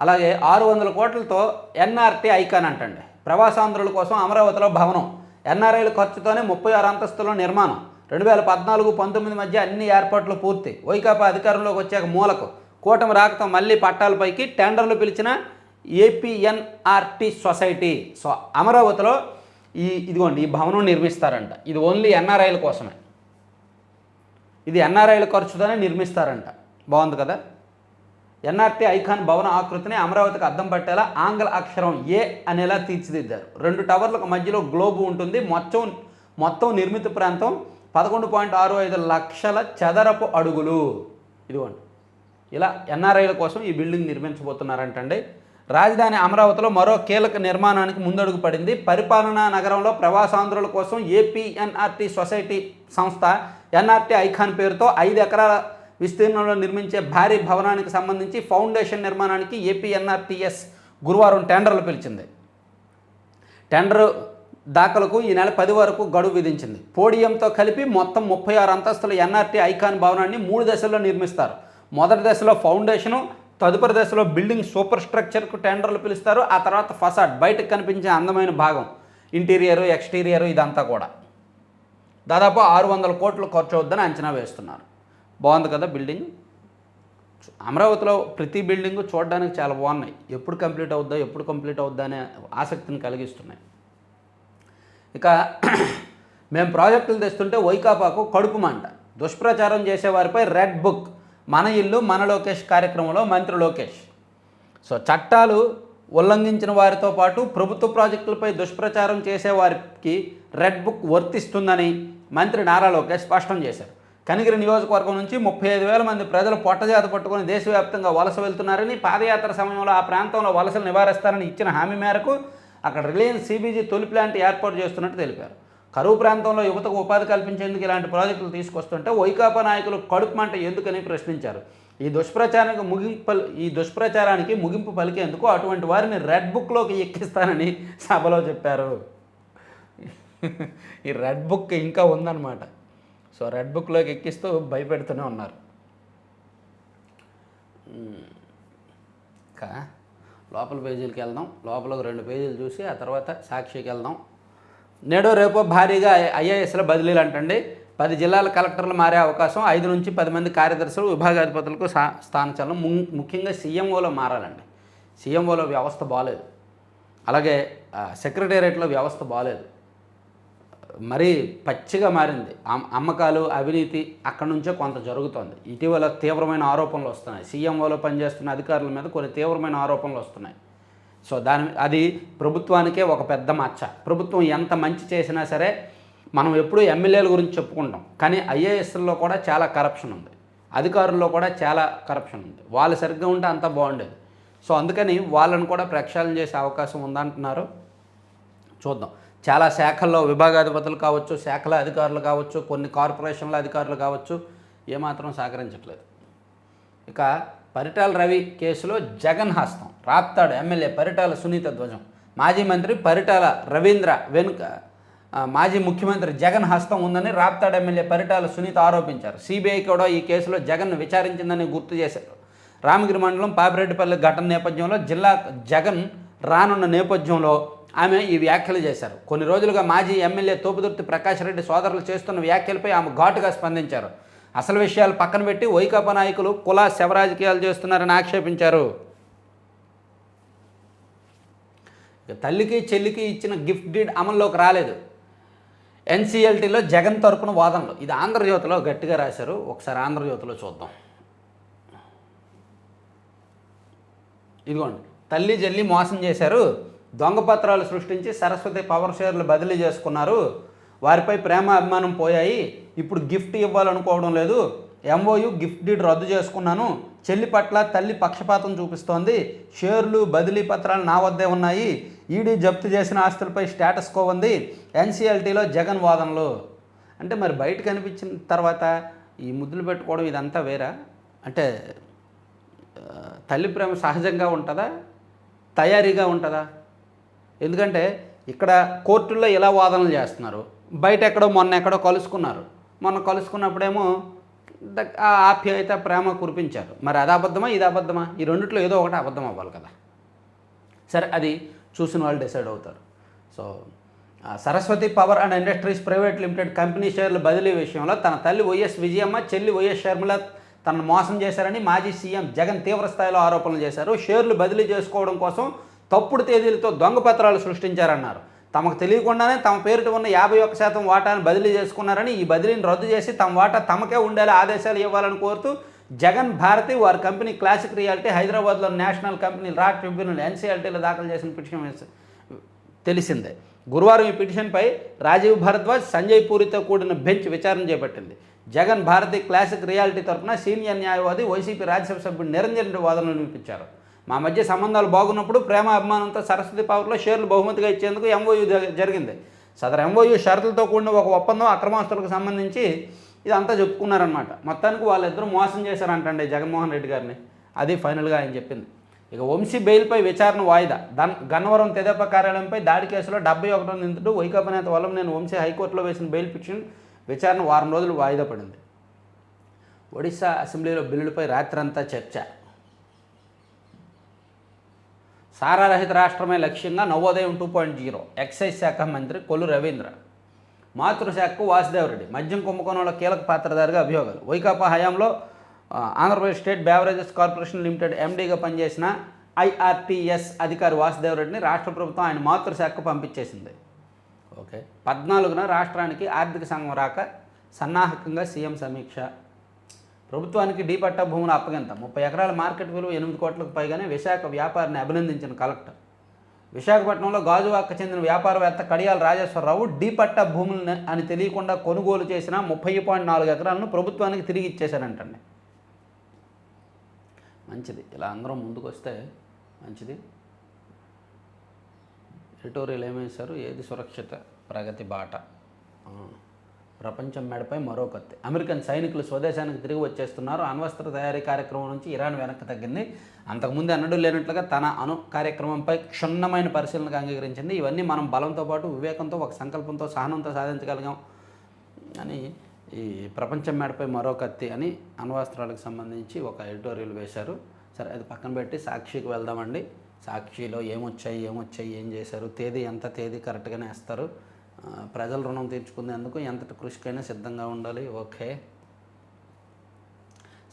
Speaker 1: అలాగే 600 కోట్లతో ఎన్ఆర్టీ ఐకాన్ అంటండి, ప్రవాసాంధ్రుల కోసం అమరావతిలో భవనం, ఎన్ఆర్ఐల ఖర్చుతోనే 36 అంతస్తుల నిర్మాణం. 2014-19 మధ్య అన్ని ఏర్పాట్లు పూర్తి. వైకాపా అధికారంలోకి వచ్చాక మూలకు, కూటమి రాకతో మళ్ళీ పట్టాలపైకి, టెండర్లు పిలిచిన ఏపీఎన్ఆర్టీ సొసైటీ. సో అమరావతిలో ఇదిగోండి ఈ భవనం నిర్మిస్తారంట. ఇది ఓన్లీ ఎన్ఆర్ఐల కోసమే, ఇది ఎన్ఆర్ఐల ఖర్చుతోనే నిర్మిస్తారంట. బాగుంది కదా. ఎన్ఆర్టీ ఐకాన్ భవన ఆకృతిని అమరావతికి అద్దం పట్టేలా ఆంగ్ల అక్షరం ఏ అనేలా తీర్చిదిద్దారు. 2 టవర్లకు మధ్యలో గ్లోబు ఉంటుంది. మొత్తం నిర్మిత ప్రాంతం 11.65 లక్షల చదరపు అడుగులు. ఇదిగోండి ఇలా ఎన్ఆర్ఐల కోసం ఈ బిల్డింగ్ నిర్మించబోతున్నారంటండి. రాజధాని అమరావతిలో మరో కీలక నిర్మాణానికి ముందడుగు పడింది. పరిపాలనా నగరంలో ప్రవాసాంధ్రుల కోసం ఏపీఎన్ఆర్టీ సొసైటీ సంస్థ ఎన్ఆర్టీ ఐకాన్ పేరుతో 5 ఎకరాల విస్తీర్ణంలో నిర్మించే భారీ భవనానికి సంబంధించి ఫౌండేషన్ నిర్మాణానికి ఏపీఎన్ఆర్టీఎస్ గురువారం టెండర్లు పిలిచింది. టెండర్ దాఖలకు ఈ నెల 10 వరకు గడువు విధించింది. పోడియంతో కలిపి మొత్తం 36 అంతస్తుల ఎన్ఆర్టీ ఐకాన్ భవనాన్ని 3 దశల్లో నిర్మిస్తారు. మొదటి దశలో ఫౌండేషను, తదుపరి దశలో బిల్డింగ్ సూపర్ స్ట్రక్చర్కు టెండర్లు పిలుస్తారు. ఆ తర్వాత ఫసాడ్, బయటకు కనిపించే అందమైన భాగం, ఇంటీరియరు, ఎక్స్టీరియరు, ఇదంతా కూడా దాదాపు 600 కోట్లు ఖర్చు అవుద్దని అంచనా వేస్తున్నారు. బాగుంది కదా బిల్డింగ్. అమరావతిలో ప్రతి బిల్డింగు చూడడానికి చాలా బాగున్నాయి. ఎప్పుడు కంప్లీట్ అవుద్దా అనే ఆసక్తిని కలిగిస్తున్నాయి. ఇక మేము ప్రాజెక్టులు తెస్తుంటే వైకాపాకు కడుపు మంట, దుష్ప్రచారం చేసేవారిపై రెడ్ బుక్, మన ఇల్లు మన లోకేష్ కార్యక్రమంలో మంత్రి లోకేష్. సో చట్టాలు ఉల్లంఘించిన వారితో పాటు ప్రభుత్వ ప్రాజెక్టులపై దుష్ప్రచారం చేసేవారికి రెడ్ బుక్ వర్తిస్తుందని మంత్రి నారా లోకేష్ స్పష్టం చేశారు. కనిగిరి నియోజకవర్గం నుంచి 35,000 మంది ప్రజలు పొట్టజాత పట్టుకొని దేశవ్యాప్తంగా వలస వెళ్తున్నారని, పాదయాత్ర సమయంలో ఆ ప్రాంతంలో వలసలు నివారిస్తారని ఇచ్చిన హామీ మేరకు అక్కడ రిలయన్స్ సిబిజీ తొలి ప్లాంట్ ఏర్పాటు చేస్తున్నట్టు తెలిపారు. కరువు ప్రాంతంలో యువతకు ఉపాధి కల్పించేందుకు ఇలాంటి ప్రాజెక్టులు తీసుకొస్తుంటే వైకాపా నాయకులు కడుపు మంట ఎందుకని ప్రశ్నించారు. ఈ దుష్ప్రచారానికి ముగింపు పలికేందుకు అటువంటి వారిని రెడ్ బుక్లోకి ఎక్కిస్తానని సభలో చెప్పారు. ఈ రెడ్ బుక్ ఇంకా ఉందన్నమాట. సో రెడ్ బుక్లోకి ఎక్కిస్తూ భయపెడుతూనే ఉన్నారు. ఇంకా లోపల పేజీలకి వెళ్దాం. లోపల 2 పేజీలు చూసి ఆ తర్వాత సాక్షికి వెళ్దాం. నేడో రేపో భారీగా ఐఏఎస్ల బదిలీలు అంటండి. 10 జిల్లాల కలెక్టర్లు మారే అవకాశం, 5 నుంచి 10 మంది కార్యదర్శులు, విభాగాధిపతులకు స్థానచలనం. ముఖ్యంగా సీఎంఓలో మారాలండి. సీఎంఓలో వ్యవస్థ బాగాలేదు, అలాగే సెక్రటేరియట్లో వ్యవస్థ బాగాలేదు, మరీ పచ్చిగా మారింది. అమ్మకాలు, అవినీతి అక్కడి నుంచే కొంత జరుగుతోంది. ఇటీవల తీవ్రమైన ఆరోపణలు వస్తున్నాయి. సీఎంఓలో పనిచేస్తున్న అధికారుల మీద కొన్ని తీవ్రమైన ఆరోపణలు వస్తున్నాయి. సో అది ప్రభుత్వానికే ఒక పెద్ద మచ్చ. ప్రభుత్వం ఎంత మంచి చేసినా సరే మనం ఎప్పుడూ ఎమ్మెల్యేల గురించి చెప్పుకుంటాం, కానీ ఐఏఎస్లో కూడా చాలా కరప్షన్ ఉంది, అధికారుల్లో కూడా చాలా కరప్షన్ ఉంది. వాళ్ళు సరిగ్గా ఉంటే అంతా బాగుండేది. సో అందుకని వాళ్ళని కూడా ప్రక్షాళన చేసే అవకాశం ఉందంటున్నారు. చూద్దాం. చాలా శాఖల్లో విభాగాధిపతులు కావచ్చు, శాఖల అధికారులు కావచ్చు, కొన్ని కార్పొరేషన్ల అధికారులు కావచ్చు, ఏమాత్రం సహకరించట్లేదు. ఇక పరిటాల రవి కేసులో జగన్ హస్తం, రాప్తాడు ఎమ్మెల్యే పరిటాల సునీత ధ్వజం. మాజీ మంత్రి పరిటాల రవీంద్ర వెనుక మాజీ ముఖ్యమంత్రి జగన్ హస్తం ఉందని రాప్తాడు ఎమ్మెల్యే పరిటాల సునీత ఆరోపించారు. సిబిఐ కూడా ఈ కేసులో జగన్ను విచారించిందని గుర్తు చేశారు. రామగిరి మండలం పాపిరెడ్డిపల్లి ఘటన నేపథ్యంలో జిల్లా జగన్ రానున్న నేపథ్యంలో ఆమె ఈ వ్యాఖ్యలు చేశారు. కొన్ని రోజులుగా మాజీ ఎమ్మెల్యే తోపుదుర్తి ప్రకాష్ రెడ్డి సోదరులు చేస్తున్న వ్యాఖ్యలపై ఆమె ఘాటుగా స్పందించారు. అసలు విషయాలు పక్కన పెట్టి వైకాపా నాయకులు కుల శవ రాజకీయాలు చేస్తున్నారని ఆక్షేపించారు. తల్లికి చెల్లికి ఇచ్చిన గిఫ్ట్ డీడ్ అమల్లోకి రాలేదు. ఎన్సీఎల్టీలో జగన్ తరపున వాదనలు. ఇది ఆంధ్రజ్యోతిలో గట్టిగా రాశారు. ఒకసారి ఆంధ్రజ్యోతిలో చూద్దాం. ఇదిగోండి, తల్లి చెల్లి మోసం చేశారు, దొంగపత్రాలు సృష్టించి సరస్వతి పవర్ షేర్లు బదిలీ చేసుకున్నారు, వారిపై ప్రేమ అభిమానం పోయాయి, ఇప్పుడు గిఫ్ట్ ఇవ్వాలనుకోవడం లేదు, ఎంఓయు గిఫ్ట్ డీడ్ రద్దు చేసుకున్నాను, చెల్లి పట్ల తల్లి పక్షపాతం చూపిస్తోంది, షేర్లు బదిలీ పత్రాలు నా వద్దే ఉన్నాయి, ఈడీ జప్తు చేసిన ఆస్తులపై స్టేటస్ కో ఉంది, ఎన్సీఎల్టీలో జగన్ వాదనలు. అంటే మరి బయట కనిపించిన తర్వాత ఈ ముద్దులు పెట్టుకోవడం ఇదంతా వేరా? అంటే తల్లి ప్రేమ సహజంగా ఉంటుందా, తయారీగా ఉంటుందా? ఎందుకంటే ఇక్కడ కోర్టుల్లో ఇలా వాదనలు చేస్తున్నారు, బయట మొన్న ఎక్కడో కలుసుకున్నారు. మొన్న కలుసుకున్నప్పుడేమో ఆ ఆప్యాయత ప్రేమ కురిపించారు. మరి అది అబద్ధమా ఇది అబద్ధమా? ఈ రెండిట్లో ఏదో ఒకటి అబద్ధం అవ్వాలి కదా. సరే, అది చూసిన వాళ్ళు డిసైడ్ అవుతారు. So Saraswati power and industries private limited company షేర్ల బదిలీ విషయంలో తన తల్లి వైఎస్ విజయమ్మ, చెల్లి వైఎస్ షర్మిల తనను మోసం చేశారని మాజీ సీఎం జగన్ తీవ్రస్థాయిలో ఆరోపణలు చేశారు. షేర్లు బదిలీ చేసుకోవడం కోసం తప్పుడు తేదీలతో దొంగ పత్రాలు సృష్టించారన్నారు. తమకు తెలియకుండానే తమ పేరిట ఉన్న 51% వాటాను బదిలీ చేసుకున్నారని, ఈ బదిలీని రద్దు చేసి తమ వాటా తమకే ఉండేలా ఆదేశాలు ఇవ్వాలని కోరుతూ జగన్, భారతి, వారి కంపెనీ క్లాసిక్ రియాలిటీ, హైదరాబాద్లో నేషనల్ కంపెనీ రా ట్రిబ్యునల్ ఎన్సీఎల్టీలో దాఖలు చేసిన పిటిషన్ తెలిసిందే. గురువారం ఈ పిటిషన్పై రాజీవ్ భరద్వాజ్, సంజయ్ పూరితో కూడిన బెంచ్ విచారణ చేపట్టింది. జగన్, భారతి, క్లాసిక్ రియాలిటీ తరఫున సీనియర్ న్యాయవాది వైసీపీ రాజ్యసభ సభ్యుడు నిరంజన్ రెడ్డి వాదనలు వినిపించారు. మా మధ్య సంబంధాలు బాగున్నప్పుడు ప్రేమ అభిమానంతో సరస్వతి పవర్లో షేర్లు బహుమతిగా ఇచ్చేందుకు ఎంఓయూ జరిగింది. సదరు ఎంఓయూ షరతులతో కూడిన ఒక ఒప్పందం, అక్రమాస్తులకు సంబంధించి ఇదంతా చెప్పుకున్నారనమాట. మొత్తానికి వాళ్ళిద్దరూ మోసం చేశారంటండి జగన్మోహన్ రెడ్డి గారిని. అది ఫైనల్గా ఆయన చెప్పింది. ఇక వంశీ బెయిల్పై విచారణ వాయిదా. గన్నవరం తెదేపా కార్యాలయంపై దాడి కేసులో 71వ నిందితుడు వైకాపా నేత వల్లభనేని వంశీ హైకోర్టులో వేసిన బెయిల్ పిటిషన్ విచారణ వారం రోజులు వాయిదా పడింది. ఒడిశా అసెంబ్లీలో బిల్లులపై రాత్రంతా చర్చ. సారారహిత రాష్ట్రమే లక్ష్యంగా నవోదయం 2.0 ఎక్సైజ్ శాఖ మంత్రి కొల్లు రవీంద్ర. మాతృశాఖకు వాసుదేవరెడ్డి మద్యం కుంభకోణంలో కీలక పాత్రధారిగా అభియోగాలు. వైకాపా హయాంలో Andhra Pradesh state beverages corporation limited ఎండీగా పనిచేసిన ఐఆర్టీఎస్ అధికారి వాసుదేవరెడ్డిని రాష్ట్ర ప్రభుత్వం ఆయన మాతృశాఖకు పంపించేసింది. ఓకే, 14న రాష్ట్రానికి ఆర్థిక సంఘం రాక సన్నాహకంగా సీఎం సమీక్ష. ప్రభుత్వానికి డీ పట్టా భూముల అప్పగింత. 30 ఎకరాల మార్కెట్ విలువ 8 కోట్లకు పైగానే విశాఖ వ్యాపారిని అభినందించిన కలెక్టర్. విశాఖపట్నంలో గాజువాక చెందిన వ్యాపారవేత్త కడియాల రాజేశ్వరరావు డీ పట్టా భూములను అని తెలియకుండా కొనుగోలు చేసిన 30.4 ఎకరాలను ప్రభుత్వానికి తిరిగి ఇచ్చేశారంటండి. మంచిది, ఇలా అందరం ముందుకు వస్తే మంచిది. ఎడిటోరియల్ ఏమేశారు, ఏది సురక్షిత ప్రగతి బాట. ప్రపంచం మేడపై మరో కత్తి. అమెరికన్ సైనికులు స్వదేశానికి తిరిగి వచ్చేస్తున్నారు. అణ్వస్త్ర తయారీ కార్యక్రమం నుంచి ఇరాన్ వెనక్కి తగ్గింది. అంతకుముందు ఎన్నడూ లేనట్లుగా తన అణు కార్యక్రమంపై క్షుణ్ణమైన పరిశీలనకు అంగీకరించింది. ఇవన్నీ మనం బలంతో పాటు వివేకంతో, ఒక సంకల్పంతో, సహనంతో సాధించగలిగాం అని ఈ ప్రపంచం మేడపై మరో కత్తి అని అణ్వస్త్రాలకు సంబంధించి ఒక ఎడిటోరియల్ వేశారు. సరే, అది పక్కన పెట్టి సాక్షికి వెళ్దామండి. సాక్షిలో ఏమొచ్చాయి, ఏం చేశారు, తేదీ ఎంత, తేదీ కరెక్ట్గానే వేస్తారు. ప్రజల రుణం తీర్చుకునేందుకు ఎంతటి కృషికైనా సిద్ధంగా ఉండాలి. ఓకే,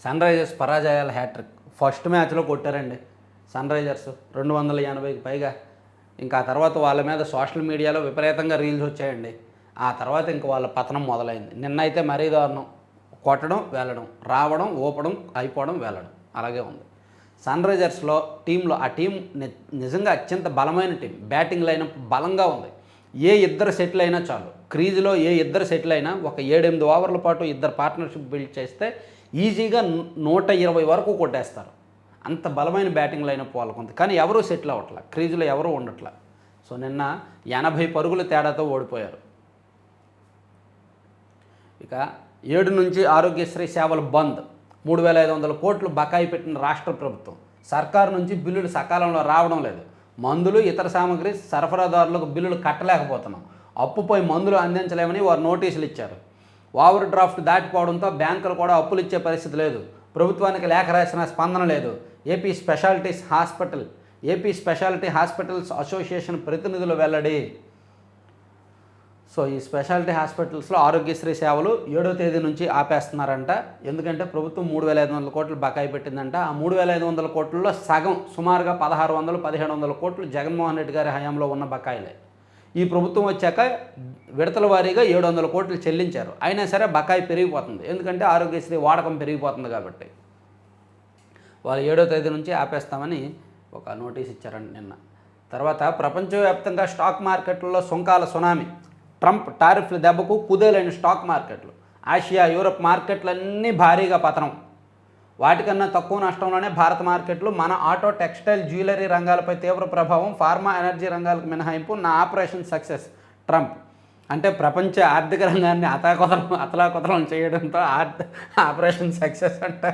Speaker 1: సన్ రైజర్స్ పరాజయాల హ్యాట్రిక్. ఫస్ట్ మ్యాచ్లో కొట్టారండి సన్ రైజర్స్ 280కి పైగా. ఇంకా ఆ తర్వాత వాళ్ళ మీద సోషల్ మీడియాలో విపరీతంగా రీల్స్ వచ్చాయండి. ఆ తర్వాత ఇంక వాళ్ళ పతనం మొదలైంది. నిన్నైతే మరీ దారుణం, కొట్టడం, వెళ్ళడం, రావడం, ఊపడం, అయిపోవడం, వెళ్ళడం, అలాగే ఉంది సన్ రైజర్స్లో టీంలో. ఆ టీం నిజంగా అత్యంత బలమైన టీం. బ్యాటింగ్ లైనప్ బలంగా ఉంది. ఏ ఇద్దరు సెటిల్ అయినా చాలు, క్రీజులో ఏ ఇద్దరు సెటిల్ అయినా ఒక 7-8 ఓవర్ల పాటు ఇద్దరు పార్ట్నర్షిప్ బిల్డ్ చేస్తే ఈజీగా 120 వరకు కొట్టేస్తారు. అంత బలమైన బ్యాటింగ్ లైనప్ వాళ్ళకు ఉంది. కానీ ఎవరూ సెటిల్ అవ్వట్లా, క్రీజులో ఎవరూ ఉండట్లా. సో నిన్న 80 పరుగుల తేడాతో ఓడిపోయారు. ఇక 7 నుంచి ఆరోగ్యశ్రీ సేవలు బంద్. 3,500 కోట్లు బకాయి పెట్టిన రాష్ట్ర ప్రభుత్వం. సర్కారు నుంచి బిల్లులు సకాలంలో రావడం లేదు. మందులు, ఇతర సామాగ్రి సరఫరాదారులకు బిల్లులు కట్టలేకపోతున్నాం. అప్పుపై మందులు అందించలేమని వారు నోటీసులు ఇచ్చారు. ఓవర్ డ్రాఫ్ట్ దాటిపోవడంతో బ్యాంకులు కూడా అప్పులు ఇచ్చే పరిస్థితి లేదు. ప్రభుత్వానికి లేఖ రాసిన స్పందన లేదు. ఏపీ స్పెషాలిటీ హాస్పిటల్స్ అసోసియేషన్ ప్రతినిధులు వెల్లడి. సో ఈ స్పెషాలిటీ హాస్పిటల్స్లో ఆరోగ్యశ్రీ సేవలు 7వ తేదీ నుంచి ఆపేస్తున్నారంట. ఎందుకంటే ప్రభుత్వం 3,500 కోట్లు బకాయి పెట్టిందంట. ఆ 3,500 కోట్లలో సగం, సుమారుగా 1,600-1,700 కోట్లు జగన్మోహన్ రెడ్డి గారి హయాంలో ఉన్న బకాయిలే. ఈ ప్రభుత్వం వచ్చాక విడతల వారీగా 700 కోట్లు చెల్లించారు. అయినా సరే బకాయి పెరిగిపోతుంది. ఎందుకంటే ఆరోగ్యశ్రీ వాడకం పెరిగిపోతుంది కాబట్టి. వాళ్ళు 7వ తేదీ నుంచి ఆపేస్తామని ఒక నోటీస్ ఇచ్చారండి నిన్న. తర్వాత ప్రపంచవ్యాప్తంగా స్టాక్ మార్కెట్లలో సుంకాల సునామీ. ట్రంప్ టారిఫ్ల దెబ్బకు కుదేలైన స్టాక్ మార్కెట్లు. ఆసియా, యూరప్ మార్కెట్లన్నీ భారీగా పతనం. వాటికన్నా తక్కువ నష్టంలోనే భారత మార్కెట్లు. మన ఆటో, టెక్స్టైల్, జ్యువెలరీ రంగాలపై తీవ్ర ప్రభావం. ఫార్మా, ఎనర్జీ రంగాలకు మినహాయింపు. నా ఆపరేషన్ సక్సెస్. ట్రంప్ అంటే ప్రపంచ ఆర్థిక రంగాన్ని అతలాకుతలం చేయడంతో ఆపరేషన్ సక్సెస్ అంట.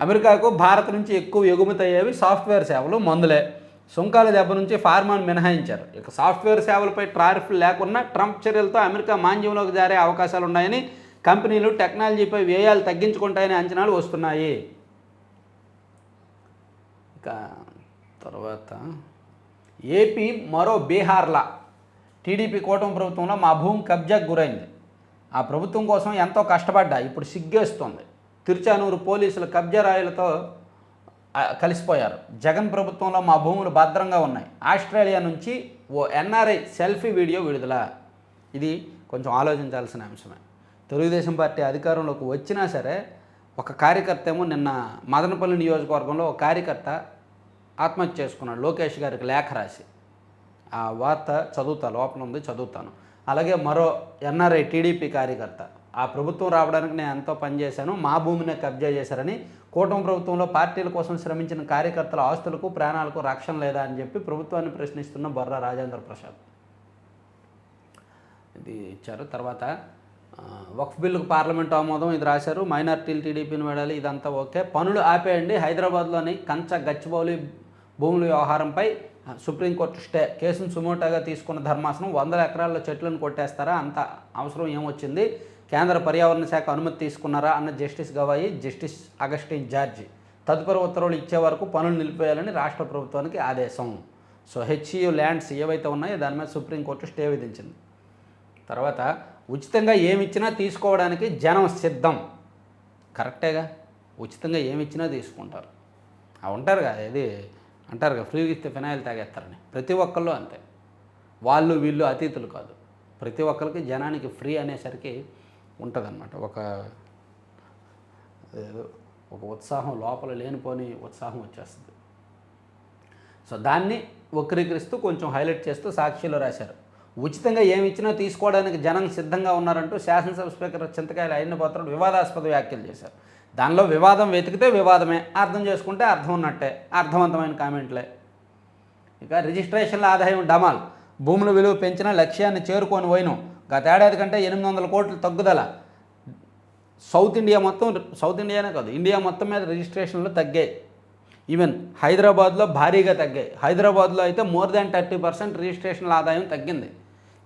Speaker 1: అమెరికాకు భారత్ నుంచి ఎక్కువ ఎగుమతి అయ్యేవి సాఫ్ట్వేర్ సేవలు, మందులే. సుంకాల దెబ్బ నుంచి ఫార్మాను మినహాయించారు. ఇక సాఫ్ట్వేర్ సేవలపై టారిఫ్లు లేకున్నా ట్రంప్ చర్యలతో అమెరికా మాంద్యంలోకి జారే అవకాశాలు ఉన్నాయని, కంపెనీలు టెక్నాలజీపై వ్యయాలు తగ్గించుకుంటాయని అంచనాలు వస్తున్నాయి. ఇక తర్వాత ఏపీ మరో బీహార్లా. టీడీపీ కూటమి ప్రభుత్వంలో మా భూమి కబ్జాకు గురైంది. ఆ ప్రభుత్వం కోసం ఎంతో కష్టపడ్డా, ఇప్పుడు సిగ్గేస్తుంది. తిరుచానూరు పోలీసుల కబ్జా రాయులతో కలిసిపోయారు. జగన్ ప్రభుత్వంలో మా భూములు భద్రంగా ఉన్నాయి. ఆస్ట్రేలియా నుంచి ఓ ఎన్ఆర్ఐ సెల్ఫీ వీడియో విడుదల. ఇది కొంచెం ఆలోచించాల్సిన అంశమే. తెలుగుదేశం పార్టీ అధికారంలోకి వచ్చినా సరే ఒక కార్యకర్త ఏమో నిన్న మదనపల్లి నియోజకవర్గంలో ఒక కార్యకర్త ఆత్మహత్య చేసుకున్నాడు. లోకేష్ గారికి లేఖ రాసి. ఆ వార్త లోపల ఉంది, చదువుతాను. అలాగే మరో ఎన్ఆర్ఐ టీడీపీ కార్యకర్త, ఆ ప్రభుత్వం రావడానికి నేను ఎంతో పనిచేశాను, మా భూమిని కబ్జా చేశారని, కూటమి ప్రభుత్వంలో పార్టీల కోసం శ్రమించిన కార్యకర్తల ఆస్తులకు, ప్రాణాలకు రక్షణ లేదా అని చెప్పి ప్రభుత్వాన్ని ప్రశ్నిస్తున్న బొర్రా రాజేంద్ర ప్రసాద్ ఇది ఇచ్చారు. తర్వాత వక్ఫ్ బిల్లుకు పార్లమెంటు ఆమోదం, ఇది రాశారు. మైనార్టీలు టీడీపీని వేడాలి, ఇదంతా ఓకే. పనులు ఆపేయండి. హైదరాబాద్లోని గచ్చిబౌలి భూముల వ్యవహారంపై సుప్రీంకోర్టు స్టే. కేసును సుమోటాగా తీసుకున్న ధర్మాసనం 100 ఎకరాల్లో చెట్లను కొట్టేస్తారా, అంత అవసరం ఏమొచ్చింది? కేంద్ర పర్యావరణ శాఖ అనుమతి తీసుకున్నారా అన్న justice Gavai justice Augustine George. తదుపరి ఉత్తర్వులు ఇచ్చే వరకు పనులు నిలిపేయాలని రాష్ట్ర ప్రభుత్వానికి ఆదేశం. సో హెచ్ఈయు ల్యాండ్స్ ఏవైతే ఉన్నాయో దాని మీద సుప్రీంకోర్టు స్టే విధించింది. తర్వాత ఉచితంగా ఏమిచ్చినా తీసుకోవడానికి జనం సిద్ధం. కరెక్టేగా, ఉచితంగా ఏమిచ్చినా తీసుకుంటారు. ఉంటారుగా, ఇది అంటారుగా, ఫ్రీ ఇస్తే ఫినాయిల్ తాగేస్తారని. ప్రతి ఒక్కళ్ళు అంతే, వాళ్ళు వీళ్ళు అతీతులు కాదు. ప్రతి ఒక్కరికి జనానికి ఫ్రీ అనేసరికి ఉంటుందన్నమాట. ఒక ఉత్సాహం, లోపల లేనిపోని ఉత్సాహం వచ్చేస్తుంది. సో దాన్ని వక్రీకరిస్తూ కొంచెం హైలైట్ చేస్తూ సాక్షిలో రాశారు. ఉచితంగా ఏమి ఇచ్చినా తీసుకోవడానికి జనం సిద్ధంగా ఉన్నారంటూ శాసనసభ స్పీకర్ చింతకాయల అయ్యన్నపాత్రుడు వివాదాస్పద వ్యాఖ్యలు చేశారు. దానిలో వివాదం వెతికితే వివాదమే, అర్థం చేసుకుంటే అర్థం ఉన్నట్టే, అర్థవంతమైన కామెంట్లే. ఇక రిజిస్ట్రేషన్ల ఆదాయం డమాల్. భూముల విలువ పెంచిన లక్ష్యాన్ని చేరుకొని పోయినాం. గత ఏడాది కంటే 800 కోట్ల తగ్గుదల. సౌత్ ఇండియానే కాదు, ఇండియా మొత్తం మీద రిజిస్ట్రేషన్లు తగ్గాయి. ఈవెన్ హైదరాబాద్లో భారీగా తగ్గాయి. హైదరాబాద్లో అయితే మోర్ దాన్ 30% రిజిస్ట్రేషన్ల ఆదాయం తగ్గింది.